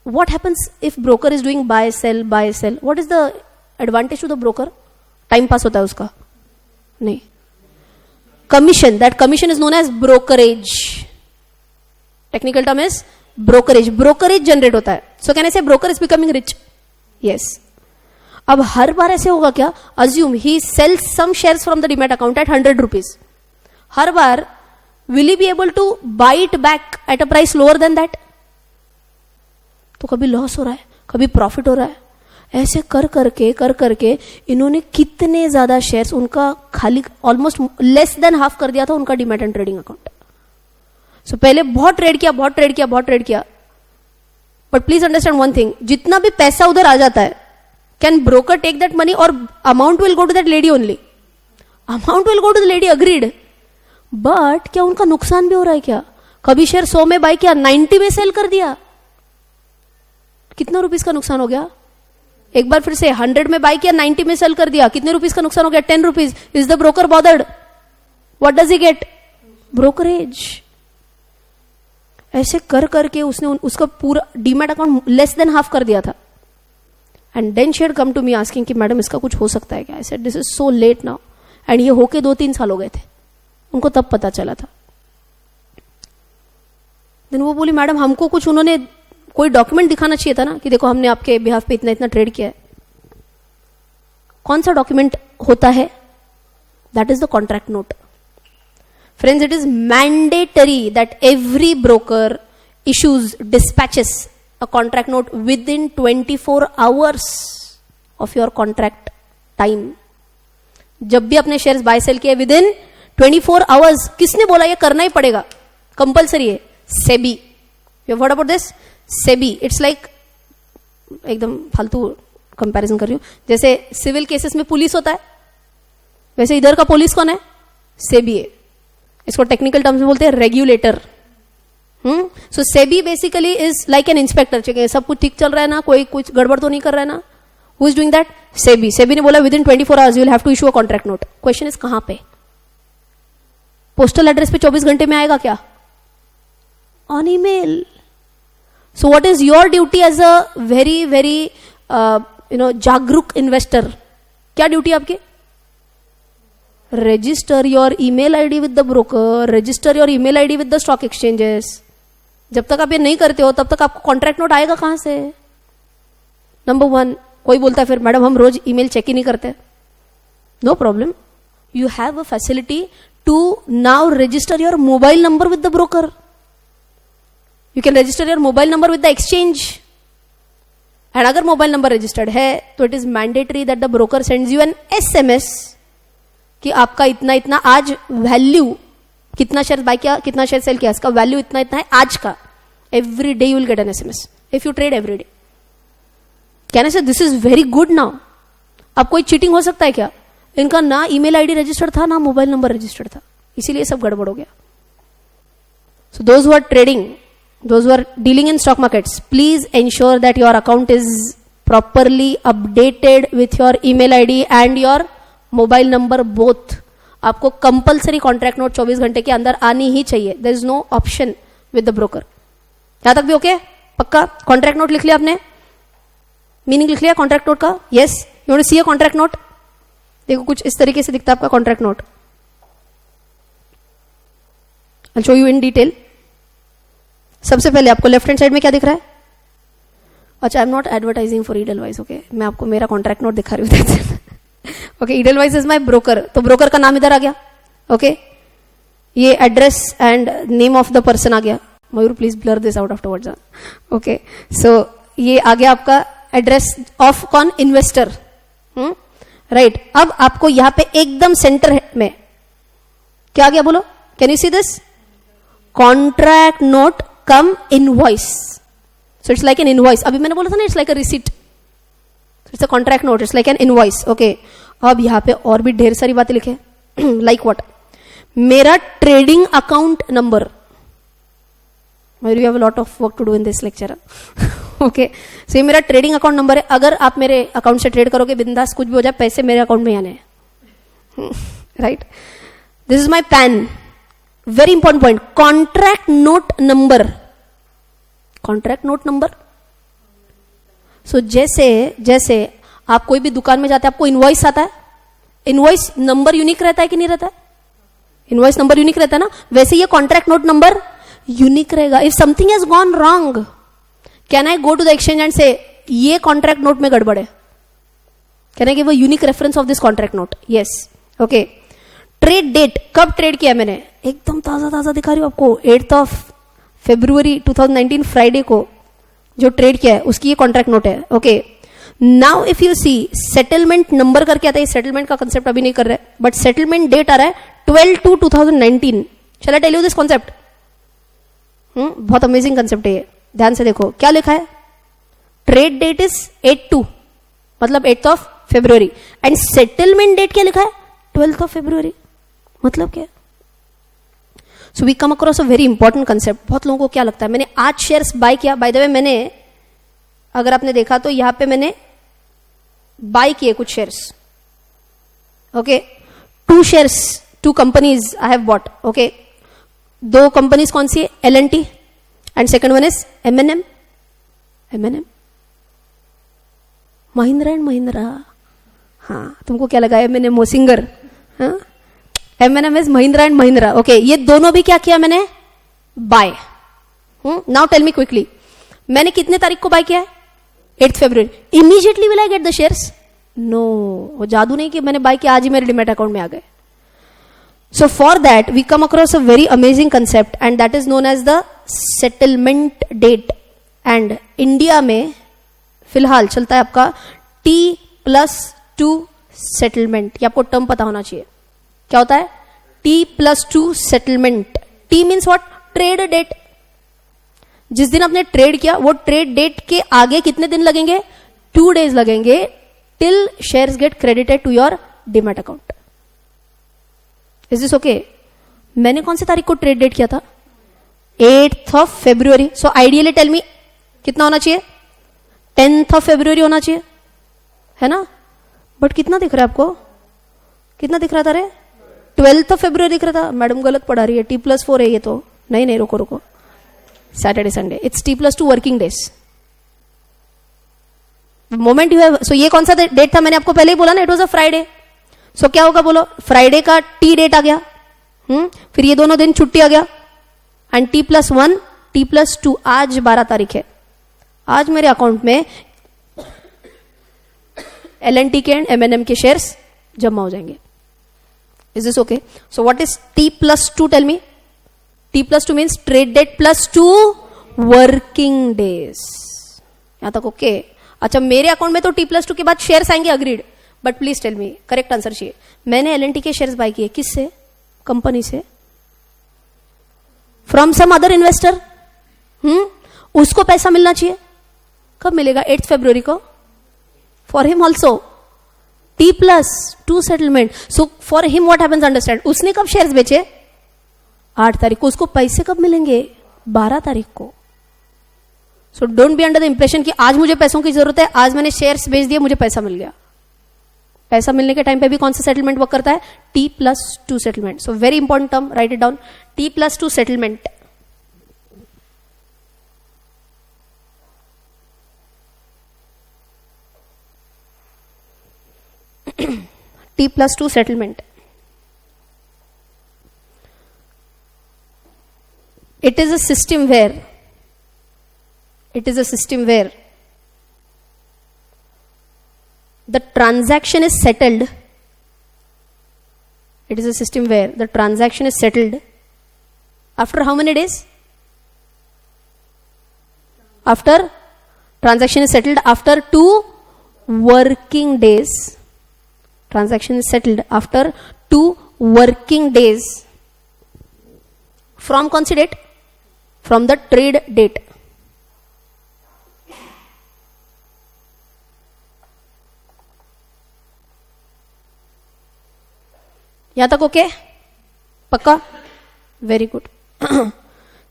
S2: what happens if broker is doing buy sell buy sell? What is the advantage to the broker? Time pass होता है उसका? नहीं. Commission, that commission is known as brokerage. Technical term is brokerage. Brokerage generate होता है. So can I say broker is becoming rich? Yes. अब हर बार ऐसे होगा क्या? Assume he sales some shares from the demat account at 100 rupees. हर बार will he be able to buy it back at a price lower than that? तो कभी लॉस हो रहा है, कभी प्रॉफिट हो रहा है. ऐसे कर करके इन्होंने कितने ज्यादा शेयर्स उनका खाली ऑलमोस्ट लेस देन हाफ कर दिया था उनका demat and trading account. So पहले बहुत ट्रेड किया. But please understand one thing, जितना भी पैसा उधर आ जाता है, can broker take that money or amount will go to that lady only? Amount will go to the lady, agreed. But क्या उनका नुकसान भी हो रहा है क्या? कभी शेयर 100 में बाय किया, 90 में सेल कर दिया, कितना रुपीस का नुकसान हो गया? एक बार फिर से 100 में बाय किया, 90 में सेल कर दिया, कितने रुपीस का नुकसान हो गया? 10 rupees. Is the broker bothered? What does he get? Brokerage. ऐसे कर करके उसने उसका पूरा demat account less than half कर दिया था. And then she had come to me asking कि मैडम इसका कुछ हो सकता है क्या? I said this is so late now. And ये होके 2-3 साल हो गए थे, उनको तब पता चला था. देन वो बोली मैडम हमको कुछ उन्होंने कोई डॉक्यूमेंट दिखाना चाहिए था ना कि देखो हमने आपके बिहाफ पे इतना ट्रेड किया है. कौन सा डॉक्यूमेंट होता है? That is the contract note. Friends, it is mandatory that every broker issues, dispatches a contract note within 24 hours of your contract time. जब भी अपने शेयर्स बाय सेल किए विदिन 24 आवर्स. किसने बोला ये करना ही पड़ेगा, कंपल्सरी है? SEBI. You have heard about this? SEBI. It's like, एकदम फालतू कंपैरिजन कर रही हूं, जैसे सिविल केसेस में पुलिस होता है, वैसे इधर का पुलिस कौन है? सेबी है. इसको टेक्निकल टर्म्स में बोलते हैं regulator. So SEBI basically is like an inspector. सब कुछ ठीक चल रहा है ना, कोई कुछ गड़बड़ तो नहीं कर रहा है ना? Who is doing that? SEBI. SEBI ने बोला within 24 hours you will have to issue a contract note. Question is कहां पे? पोस्टल एड्रेस पे 24 घंटे में आएगा क्या? On email. So what is your duty as a very very जागरूक इन्वेस्टर? क्या ड्यूटी आपकी? Register your email ID with the broker, register your email ID with the stock exchanges. जब तक आप ये नहीं करते हो तब तक आपको कॉन्ट्रैक्ट नोट आएगा कहां से? नंबर 1. कोई बोलता है फिर मैडम हम रोज ईमेल चेक ही नहीं करते. No problem, you have a facility to now register your mobile number with the broker. You can register your mobile number with the exchange. And अगर मोबाइल नंबर रजिस्टर्ड है तो it is mandatory that the broker sends you an SMS कि आपका इतना इतना आज value, कितना share bye किया, कितना शेयर सेल किया, इसका वैल्यू इतना इतना है आज का. Every day you will get an SMS if you trade every day. Can I say this is very good now? अब कोई चीटिंग हो सकता है क्या? इनका ना ईमेल आईडी रजिस्टर्ड था ना मोबाइल नंबर रजिस्टर्ड था, इसीलिए सब गड़बड़ हो गया. So those who are trading, those who are dealing in stock markets, please ensure that your account is properly updated with your email ID and your mobile number both. आपको compulsory contract note 24 घंटे के अंदर आनी ही चाहिए. There is no option with the broker. यहां तक भी ओके? पक्का? कॉन्ट्रैक्ट नोट लिख लिया आपने? मीनिंग लिख लिया कॉन्ट्रैक्ट नोट का? Yes. You want to see a contract note? देखो कुछ इस तरीके से दिखता है आपका contract note. I show you in detail. सबसे पहले आपको लेफ्ट हैंड साइड में क्या दिख रहा है? अच्छा, I am not advertising for Edelweiss. Okay, मैं आपको मेरा कॉन्ट्रैक्ट नोट दिखा रही हूँ. Okay, Edelweiss is my broker, तो ब्रोकर का नाम इधर आ गया. ओके, ये address and name of the person आ गया. Mayur please blur this out afterwards. Okay, so ये आ गया आपका एड्रेस ऑफ कौन? इन्वेस्टर. राइट. अब आपको यहां पे एकदम सेंटर में क्या आ गया बोलो? Can you see this? Contract note cum invoice. So it's like an invoice. अभी मैंने बोला था ना it's like a receipt. It's a contract note, it's like an invoice. Okay, अब यहां पे और भी ढेर सारी बातें लिखे. Like what? मेरा trading account number. You have a lot of work to do in this lecture. Okay, so ये मेरा ट्रेडिंग अकाउंट नंबर है. अगर आप मेरे अकाउंट से ट्रेड करोगे बिंदास, कुछ भी हो जाए, पैसे मेरे अकाउंट में आने हैं. Right. This is my PAN. Very important point. Contract note number. Contract note number. So जैसे आप कोई भी दुकान में जाते हैं, आपको इनवॉइस आता है. इनवॉइस नंबर यूनिक रहता है कि नहीं रहता है? इनवॉइस नंबर यूनिक रहता है ना. वैसे ये कॉन्ट्रैक्ट नोट नंबर यूनिक रहेगा. If something has gone wrong, can I go to the exchange and say ये कॉन्ट्रैक्ट नोट में गड़बड़ है? Can I give a unique reference of this contract note? Yes. Okay. Trade date, कब trade किया मैंने? एकदम ताजा ताजा दिखा रही हूं आपको, 8 फरवरी 2019 फ्राइडे को जो ट्रेड किया है उसकी ये कॉन्ट्रैक्ट नोट है. Okay. Now if you see settlement number करके आता है, सेटलमेंट का कंसेप्ट अभी नहीं कर रहे, बट सेटलमेंट डेट आ रहा है 12/2/2019. Shall I tell you this concept? बहुत अमेजिंग कंसेप्ट है ये. ध्यान से देखो क्या लिखा है. ट्रेड डेट इज 8/2, मतलब 8 फरवरी, एंड सेटलमेंट डेट क्या लिखा है? 12 फरवरी. मतलब क्या? So we come across a very important concept. बहुत लोगों को क्या लगता है, मैंने आज शेयर्स बाय किया. बाय द वे मैंने, अगर आपने देखा तो यहां पे मैंने बाय किए कुछ shares. Okay. 2 shares, 2 companies I have bought. Okay. 2 companies कौन सी है? L&T and second one is M&M. Mahindra and Mahindra. हाँ, तुमको क्या लगा M&M मोसिंगर? हाँ, M&M is Mahindra and Mahindra. Okay. ये दोनों भी क्या किया मैंने? Buy. Now tell me quickly, मैंने कितने तारीख को बाय किया है? 8 फरवरी. Immediately will I get the shares? No, वो जादू नहीं कि मैंने बाय किया आज ही मेरे डिमेट अकाउंट में आ गए. So for that we come across a very amazing concept and that is known as the settlement date. And India में फिलहाल चलता है आपका T+2 settlement. ये आपको टर्म पता होना चाहिए. क्या होता है? T+2 settlement. T means what? Trade date. जिस दिन आपने ट्रेड किया वो ट्रेड डेट के आगे कितने दिन लगेंगे? 2 days लगेंगे till shares get credited to your demat account. Is this okay? मैंने कौन सी तारीख को ट्रेड डेट किया था? 8 फरवरी. सो आइडियली टेल मी कितना होना चाहिए? 10 फरवरी होना चाहिए, है ना? बट कितना दिख रहा है आपको? कितना दिख रहा था रे? 12 फरवरी दिख रहा था. मैडम गलत पढ़ा रही है, T+4 है ये तो. नहीं, रुको. Saturday Sunday, it's T+2 working days. Moment you have. So ये कौन सा डेट था? मैंने आपको पहले ही बोला ना, इट वॉज अ फ्राइडे. सो क्या होगा बोलो? फ्राइडे का टी डेट आ गया. फिर ये दोनों दिन छुट्टी आ गया एंड T+1 T+2. आज 12 तारीख है. आज मेरे अकाउंट में L&T के एंड M&M के शेयर्स जमा हो जाएंगे. Is this okay? So what is T+2? Tell me. T+2 means trade date +2 working days. यहां तक ओके? अच्छा, मेरे अकाउंट में तो T+2 के बाद शेयर्स आएंगे, agreed. But please tell me, correct answer चाहिए. मैंने L&T के शेयर्स बाय किए, किससे? कंपनी से. From some other investor. उसको पैसा मिलना चाहिए. कब मिलेगा? 8 फरवरी को. For him also T+2 settlement. So for him what happens, understand. उसने कब शेयर्स बेचे? 8 तारीख को. उसको पैसे कब मिलेंगे? 12 तारीख को. So don't be under the impression कि आज मुझे पैसों की जरूरत है, आज मैंने शेयर्स बेच दिए, मुझे पैसा मिल गया. पैसा मिलने के टाइम पे भी कौन सा सेटलमेंट वर्क करता है? T+2 settlement. So very important term, right it down. T+2 settlement. T+2 settlement. It is a system where the transaction is settled. It is a system where the transaction is settled after how many days? Transaction is settled after 2 working days. Transaction is settled after 2 working days. From कौन सी date? From the trade date. यहां तक okay? पक्का? Very good.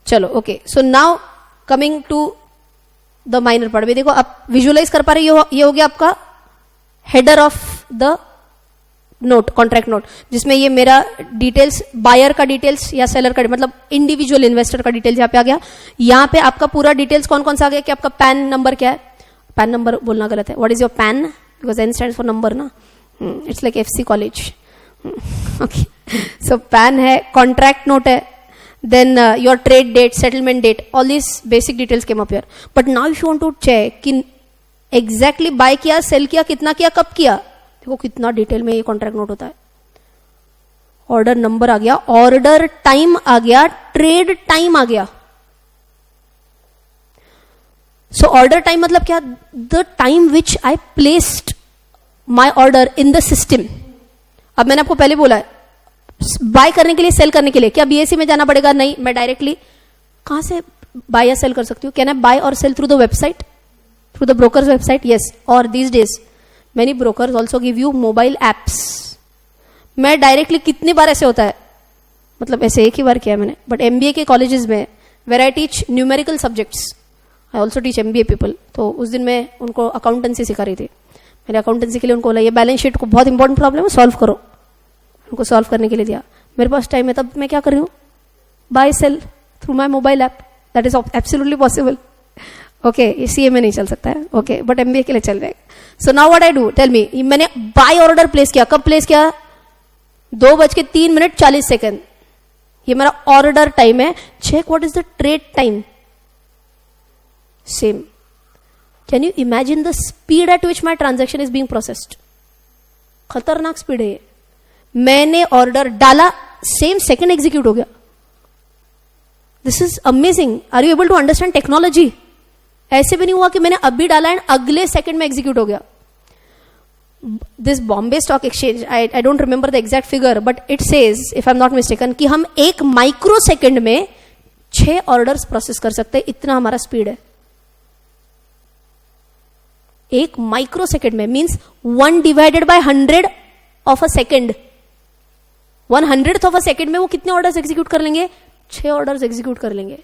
S2: चलो okay. So now coming to the minor part. भी देखो आप visualise कर पा रहे, ये हो गया आपका header of the note, contract note, जिसमें ये मेरा डिटेल्स, बायर का डिटेल्स या सेलर का, मतलब इंडिविजुअल इन्वेस्टर का डिटेल्स यहाँ पे आ गया. यहाँ पे आपका पूरा डिटेल्स कौन कौन सा आ गया कि आपका पैन नंबर क्या है. पैन नंबर बोलना गलत है. What is your PAN? Because N stands for number ना. It's like FC college. Okay. So PAN है, कॉन्ट्रैक्ट नोट है, then your trade date, settlement date, all these basic details came up here. But now if you want to check कि exactly buy किया, sell किया, कितना किया, कब किया, देखो कितना डिटेल में ये कॉन्ट्रैक्ट नोट होता है. ऑर्डर नंबर आ गया, ऑर्डर टाइम आ गया, ट्रेड टाइम आ गया. सो ऑर्डर टाइम मतलब क्या? The time which I placed my order in the system. अब मैंने आपको पहले बोला है, बाय करने के लिए, सेल करने के लिए क्या बीएससी में जाना पड़ेगा? नहीं, मैं डायरेक्टली कहां से बाय या सेल कर सकती हूँ? कैन आई बाय और sell through the website, through the brokers website? Yes. और these days many brokers also give you mobile apps. मैं डायरेक्टली कितनी बार ऐसे होता है, मतलब ऐसे एक ही बार किया मैंने, बट एमबीए के कॉलेजेस में where I teach numerical subjects, I also teach MBA people. तो उस दिन मैं उनको अकाउंटेंसी सिखा रही थी. मैंने अकाउंटेंसी के लिए उनको बोला ये बैलेंस शीट को बहुत इंपॉर्टेंट प्रॉब्लम है, सॉल्व करो. उनको सॉल्व करने के लिए दिया. मेरे पास टाइम है, तब मैं क्या कर रही हूँ? Buy sell through my mobile app. That is absolutely possible. Okay, ये सीए में नहीं चल सकता है, ओके, बट एमबीए के लिए चल जाएगा. So now what I do, tell me. मैंने बाय ऑर्डर प्लेस किया. कब प्लेस किया? 2:03:40. ये मेरा ऑर्डर टाइम है. Check what is the trade time. Same. Can you imagine the speed at which my transaction is being processed? खतरनाक speed है ये. मैंने ऑर्डर डाला, सेम सेकंड एग्जीक्यूट हो गया. This is amazing. Are you able to understand technology? ऐसे भी नहीं हुआ कि मैंने अभी डाला एंड अगले सेकंड में एग्जीक्यूट हो गया. This Bombay stock exchange, I don't remember the exact figure, but it says, if I am not mistaken, कि हम 1 माइक्रो सेकंड में 6 ऑर्डर्स प्रोसेस कर सकते हैं. इतना हमारा स्पीड है. 1 माइक्रो सेकंड में means 1 divided by 100 of a second. 100th of a second में वो कितने ऑर्डर्स एग्जीक्यूट कर लेंगे? 6 ऑर्डर्स एग्जीक्यूट कर लेंगे.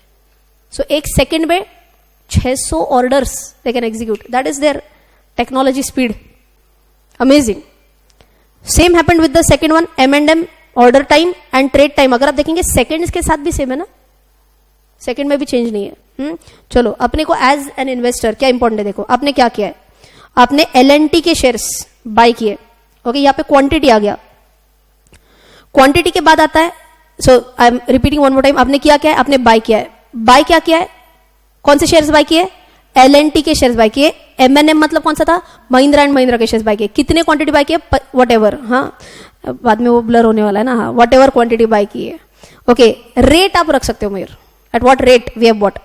S2: सो 1 सेकंड में 600 orders they can execute. That is there technology speed. Amazing. Same happened with the second one, M&M, order time and trade time. अगर आप देखेंगे सेकंड्स के साथ भी सेम है ना, सेकंड में भी चेंज नहीं है. चलो, अपने को एज एन इन्वेस्टर क्या इंपॉर्टेंट है? देखो आपने क्या किया है. आपने L&T के शेयर्स बाय किए. ओके, यहाँ पे क्वांटिटी आ गया. क्वांटिटी के बाद आता है, so I am repeating one more time, आपने क्या किया है? आपने बाय किया है. बाय क्या किया है? कौन से शेयर्स बाय किए? L&T के शेयर्स बाय किए. M&M मतलब कौन सा था? महिंद्रा एंड महिंद्रा के शेयर्स बाय किए. कितने क्वांटिटी बाय किए? What ever. हाँ, बाद में वो ब्लर होने वाला है ना. हाँ, वट एवर क्वांटिटी बाय की है. ओके, रेट आप रख सकते हो मेरे. At what rate we have bought?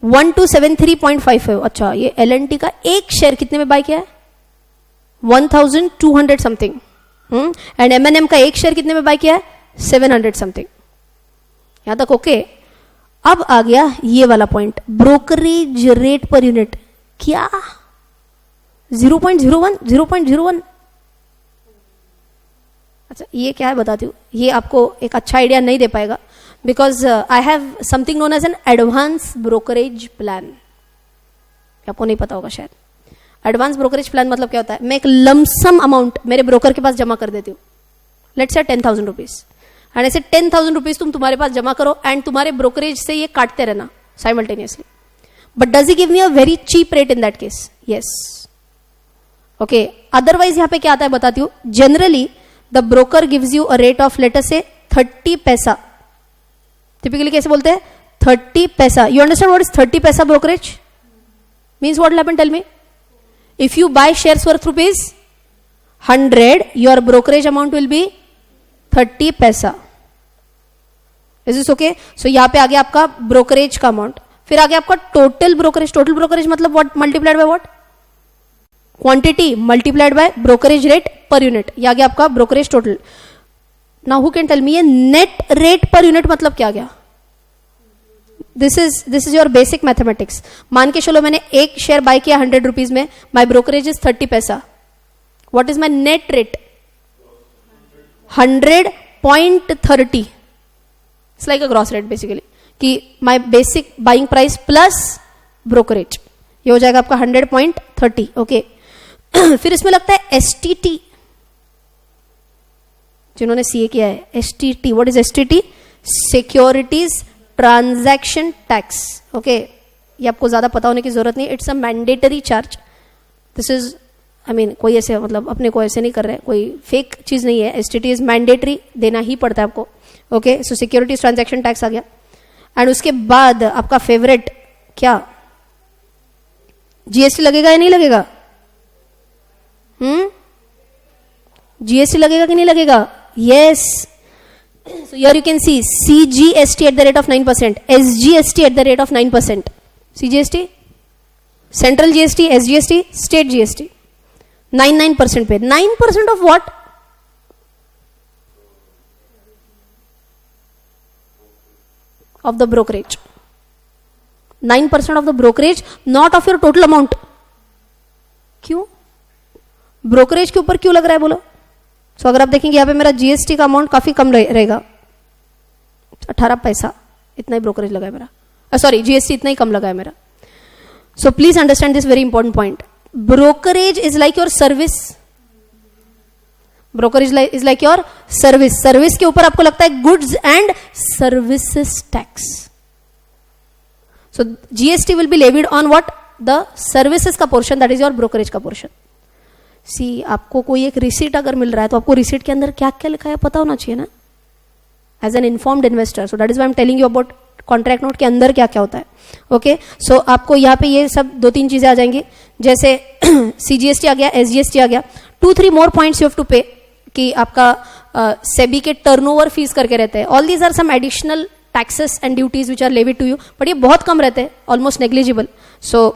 S2: 1273.55. अच्छा, ये L&T का एक शेयर कितने में बाय किया है? 1200 समथिंग. एंड M&M का एक शेयर कितने में बाय किया है? 700 समथिंग. यहां तक ओके. अब आ गया ये वाला point, brokerage rate per unit. क्या? 0.01. 0.01. अच्छा, ये क्या है बताती हूँ. ये आपको एक अच्छा आइडिया नहीं दे पाएगा, because I have something known as an advance brokerage plan. आपको नहीं पता होगा शायद. एडवांस ब्रोकरेज प्लान मतलब क्या होता है? मैं एक लमसम अमाउंट मेरे ब्रोकर के पास जमा कर देती हूँ. Let's say 10,000 rupees. एंड ऐसे 10,000 रुपीज तुम तुम्हारे पास जमा करो एंड तुम्हारे ब्रोकरेज से ये काटते रहना simultaneously. But does he give me a very cheap rate in that case? Yes. Okay, otherwise यहां पे क्या आता है बताती हूँ. Generally the broker gives you a rate of later से 30 पैसा. टिपिकली कैसे बोलते हैं? 30 पैसा. यू अंडरस्टैंड व्हाट इज 30 पैसा brokerage? Means what will happen? Tell me. If you buy shares worth rupees 100, your brokerage amount will be 30 पैसा. Is this okay? So यहाँ पे आ गया आपका ब्रोकरेज का अमाउंट. फिर आ गया आपका टोटल ब्रोकरेज. टोटल ब्रोकरेज मतलब what? Multiplied by what? Quantity multiplied by brokerage rate per unit. ये आ गया आपका brokerage total. Now who can tell me ये नेट रेट पर यूनिट मतलब क्या आ गया? This is your basic mathematics. मान के चलो मैंने एक शेयर बाय किया 100 रुपीज में, माई ब्रोकरेज इज 30 पैसा. What is my net rate? 100.30. It's like a gross rate basically, कि my basic buying price plus brokerage. ये हो जाएगा आपका 100.30. ओके. फिर इसमें लगता है STT. जिन्होंने सीए किया है, STT. What is STT? Securities transaction tax. Okay, ये आपको ज्यादा पता होने की जरूरत नहीं. It's a mandatory charge. This is, I mean, कोई ऐसे मतलब अपने को ऐसे नहीं कर रहे, कोई फेक चीज नहीं है. STT इज मैंडेटरी, देना ही पड़ता है आपको. ओके, सो सिक्योरिटीज ट्रांजैक्शन टैक्स आ गया. एंड उसके बाद आपका फेवरेट क्या? GST लगेगा या नहीं लगेगा? जीएसटी लगेगा कि नहीं लगेगा? Yes. So here you can see CGST at the rate of 9%, SGST at the rate of 9%. CGST, central GST, SGST, state GST. 9% पे. 9% of what? Of the brokerage. 9% of the brokerage, not of your total amount. क्यों? Brokerage के ऊपर क्यों लग रहा है बोलो? सो अगर आप देखेंगे यहाँ पे मेरा जीएसटी का अमाउंट काफी कम रहेगा, 18 पैसा इतना ही ब्रोकरेज लगा है मेरा, सॉरी जीएसटी इतना ही कम लगा है मेरा. So please understand this very important point. Brokerage is like your service. Brokerage is like your service. Service के ऊपर आपको लगता है goods and services tax. So GST will be levied on what? The services का portion, that is your brokerage का portion. See, आपको कोई एक रिसीट अगर मिल रहा है तो आपको रिसीट के अंदर क्या क्या लिखा है पता होना चाहिए ना, as an informed investor. So that is why I am telling you about contract note के अंदर क्या क्या होता है. ओके, सो आपको यहाँ पे ये सब 2-3 चीजें आ जाएंगी, जैसे सीजीएसटी आ गया, एसजीएसटी आ गया. 2-3 more points you have to pay कि आपका सेबी के टर्नओवर फीस करके रहते हैं. All these are some additional taxes and duties which are levied to you, but ये बहुत कम रहते हैं, almost negligible. So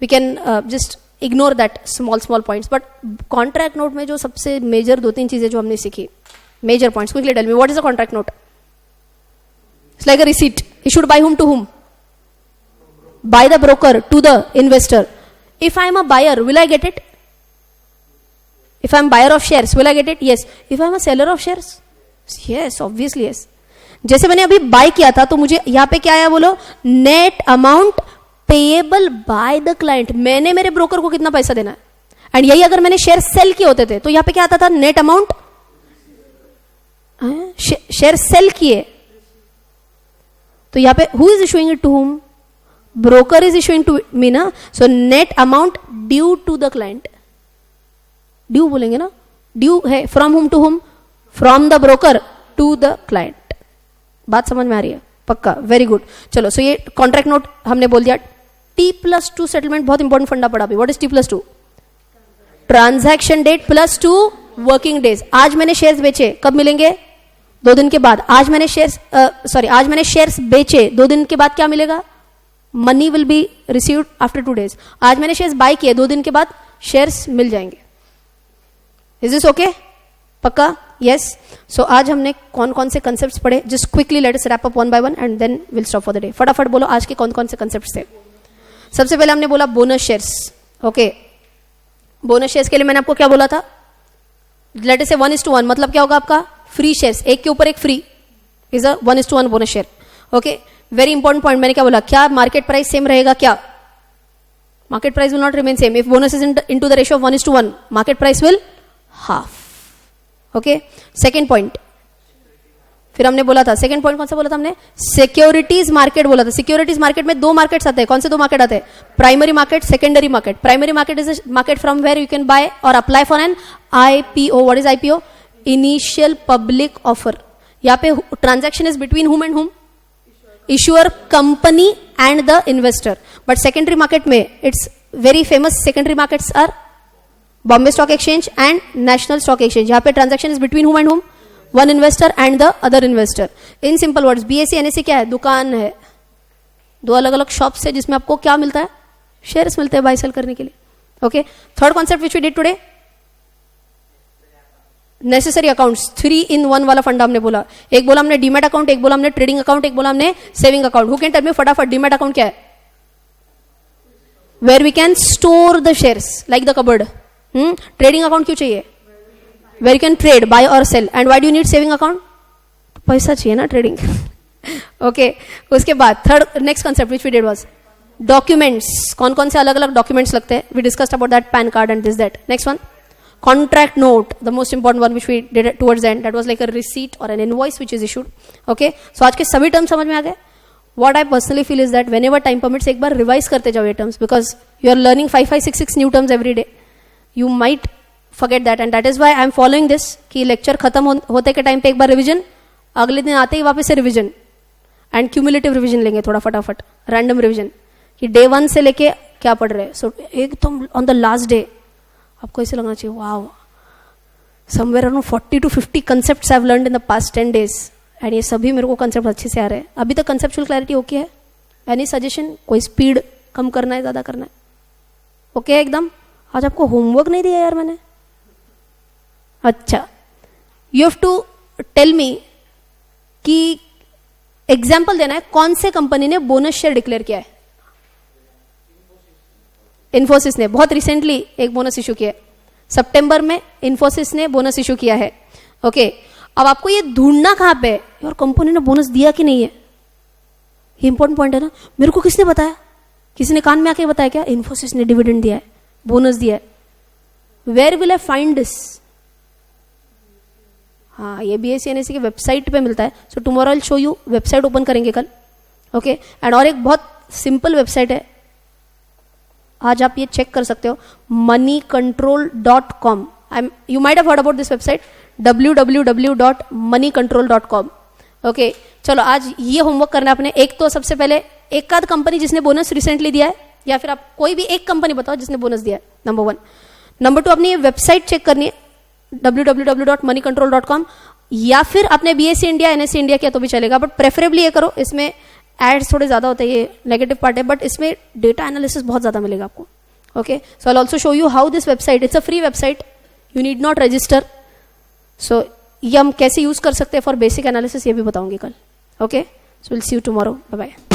S2: we can just ignore that small points. But contract note में जो सबसे मेजर 2-3 चीजें जो हमने सीखी, major points, quickly tell me what is a contract note? It's like a receipt issued by whom to whom? By the broker to the investor. If I am a buyer, will I get it? If I am buyer of shares, will I get it? Yes. If I am a seller of shares? Yes, obviously yes. जैसे मैंने अभी bye किया था तो मुझे यहाँ पे क्या आया बोलो? Net amount payable by the client. मैंने मेरे ब्रोकर को कितना पैसा देना है. एंड यही अगर मैंने शेयर सेल किए होते थे तो यहाँ पे क्या आता था? Net amount. शेयर सेल किए तो यहाँ पे who is issuing it to whom? Broker is issuing to me ना. So net amount due to the client. Due बोलेंगे ना, ड्यू है from whom to whom? From the broker to the client. बात समझ में आ रही है? पक्का, वेरी गुड. चलो, सो ये कॉन्ट्रैक्ट नोट हमने बोल दिया. T+2 सेटलमेंट, बहुत इंपॉर्टेंट फंडा पड़ा अभी. What is T+2? Transaction date +2 working days. आज मैंने शेयर्स बेचे, कब मिलेंगे? 2 दिन के बाद. आज मैंने शेयर्स बेचे, 2 दिन के बाद क्या मिलेगा? Money will be received after 2 days. आज मैंने शेयर्स बाय किए, 2 दिन के बाद शेयर्स मिल जाएंगे. Is this okay? पक्का? यस. सो आज हमने कौन कौन से कंसेप्ट्स पढ़े? Just quickly let us wrap up one by one and then will stop for the day. फटाफट बोलो आज के कौन कौन से कंसेप्ट्स थे. सबसे पहले हमने बोला bonus shares. Okay, bonus shares के लिए मैंने आपको क्या बोला था? लेट अस से 1:1. मतलब क्या होगा आपका? फ्री शेयर्स, एक के ऊपर एक free, is a 1:1 bonus share. Okay, very important point. मैंने क्या बोला? क्या मार्केट प्राइस सेम रहेगा? क्या market price will not remain same. If bonus is into the ratio of 1:1, market price will half. Okay, second point फिर हमने बोला था. सेकेंड पॉइंट कौन सा बोला था हमने? सिक्योरिटीज मार्केट बोला था. सिक्योरिटीज मार्केट में 2 मार्केट्स आते हैं. कौन से 2 मार्केट आते हैं? Primary market, secondary market. Primary market is market from where you can buy और apply for an IPO. What is IPO? Initial public offer. यहाँ पे transaction is between whom and whom? Issuer, company and the investor. But secondary market में it's very famous. Secondary markets are Bombay stock exchange and national stock exchange. यहाँ पे transaction is between whom and whom? One investor and the other investor. In simple words, BSE NSE क्या है? दुकान है. 2 अलग अलग shops है जिसमें आपको क्या मिलता है? शेयर्स मिलते हैं बाय सेल करने के लिए. Okay, third concept which we did today, necessary accounts. 3-in-1 वाला फंडा हमने बोला. एक बोला हमने डीमैट अकाउंट, एक बोला हमने ट्रेडिंग अकाउंट, एक बोला हमने saving account. Who can tell me फटाफट डीमैट अकाउंट क्या है? Where we can store the shares like the cupboard. Trading account क्यों चाहिए? Where you can trade, buy और sell. And why do you need saving account? पैसा चाहिए ना trading. Okay, उसके बाद third next concept which we did was documents. कौन कौन से अलग अलग डॉक्यूमेंट्स लगते हैं? We discussed about that, pan card and this that. Next one, contract note, the most important one which we did towards the end, that was like a receipt or an invoice which is issued. Okay, so आज के सभी terms समझ में आ गए. What I personally feel is that whenever time permits, एक बार revise करते जाओ ये terms, because you are learning 5-6 new terms every day. You might forget that, and that is why I am following this कि lecture खत्म होते के time पे एक बार revision, अगले दिन आते ही वापस से revision and cumulative revision लेंगे थोड़ा फटाफट, random revision कि day 1 से लेके क्या पढ़ रहे हैं. So एकदम on the last day आपको ऐसे लगना चाहिए वाव somewhere around 40 to 50 concepts I've learned in the past 10 days. And ये सभी मेरे को कंसेप्ट अच्छे से आ रहे हैं. अभी तक कंसेप्चुअल क्लैरिटी ओके है? Any suggestion? कोई स्पीड कम करना है, ज़्यादा करना है? ओके है एकदम? आज आपको होमवर्क नहीं दिया यार मैंने. अच्छा, you have to tell me कि एग्जाम्पल देना है कौन से कंपनी ने बोनस शेयर डिक्लेयर किया है. इन्फोसिस ने बहुत रिसेंटली एक बोनस इशू किया है. सितंबर में इन्फोसिस ने बोनस इशू किया है. ओके, अब आपको ये ढूंढना कहां पे है और कंपनी ने बोनस दिया कि नहीं है. ये इंपॉर्टेंट पॉइंट है ना. मेरे को किसने बताया? किसी ने कान में आके बताया क्या? इन्फोसिस ने डिविडेंड दिया है, बोनस दिया है. Where will I find this? हाँ, ये BSE NSE की वेबसाइट पे मिलता है. So tomorrow I show you. Website open करेंगे कल. ओके, एंड और एक बहुत सिंपल वेबसाइट है, आज आप ये चेक कर सकते हो, moneycontrol.com. You might have heard about this website, www.moneycontrol.com. Okay, चलो आज ये होमवर्क करना है आपने. एक तो सबसे पहले एक आध कंपनी जिसने बोनस रिसेंटली दिया है, या फिर आप कोई भी एक कंपनी बताओ जिसने बोनस दिया है, नंबर 1. नंबर 2, अपनी ये वेबसाइट चेक करनी है, www.moneycontrol.com. या फिर आपने BSE इंडिया NSE इंडिया किया तो भी चलेगा, बट प्रेफरेबली ये करो. इसमें एड्स थोड़े ज़्यादा होते हैं, ये नेगेटिव पार्ट है, बट इसमें डेटा एनालिसिस बहुत ज़्यादा मिलेगा आपको. Okay, so I also show you how this website, it's a free website, you need not register. सो ये हम कैसे यूज़ कर सकते हैं फॉर बेसिक एनालिसिस, ये भी बताऊंगी कल. Okay, so will see you tomorrow. Bye bye.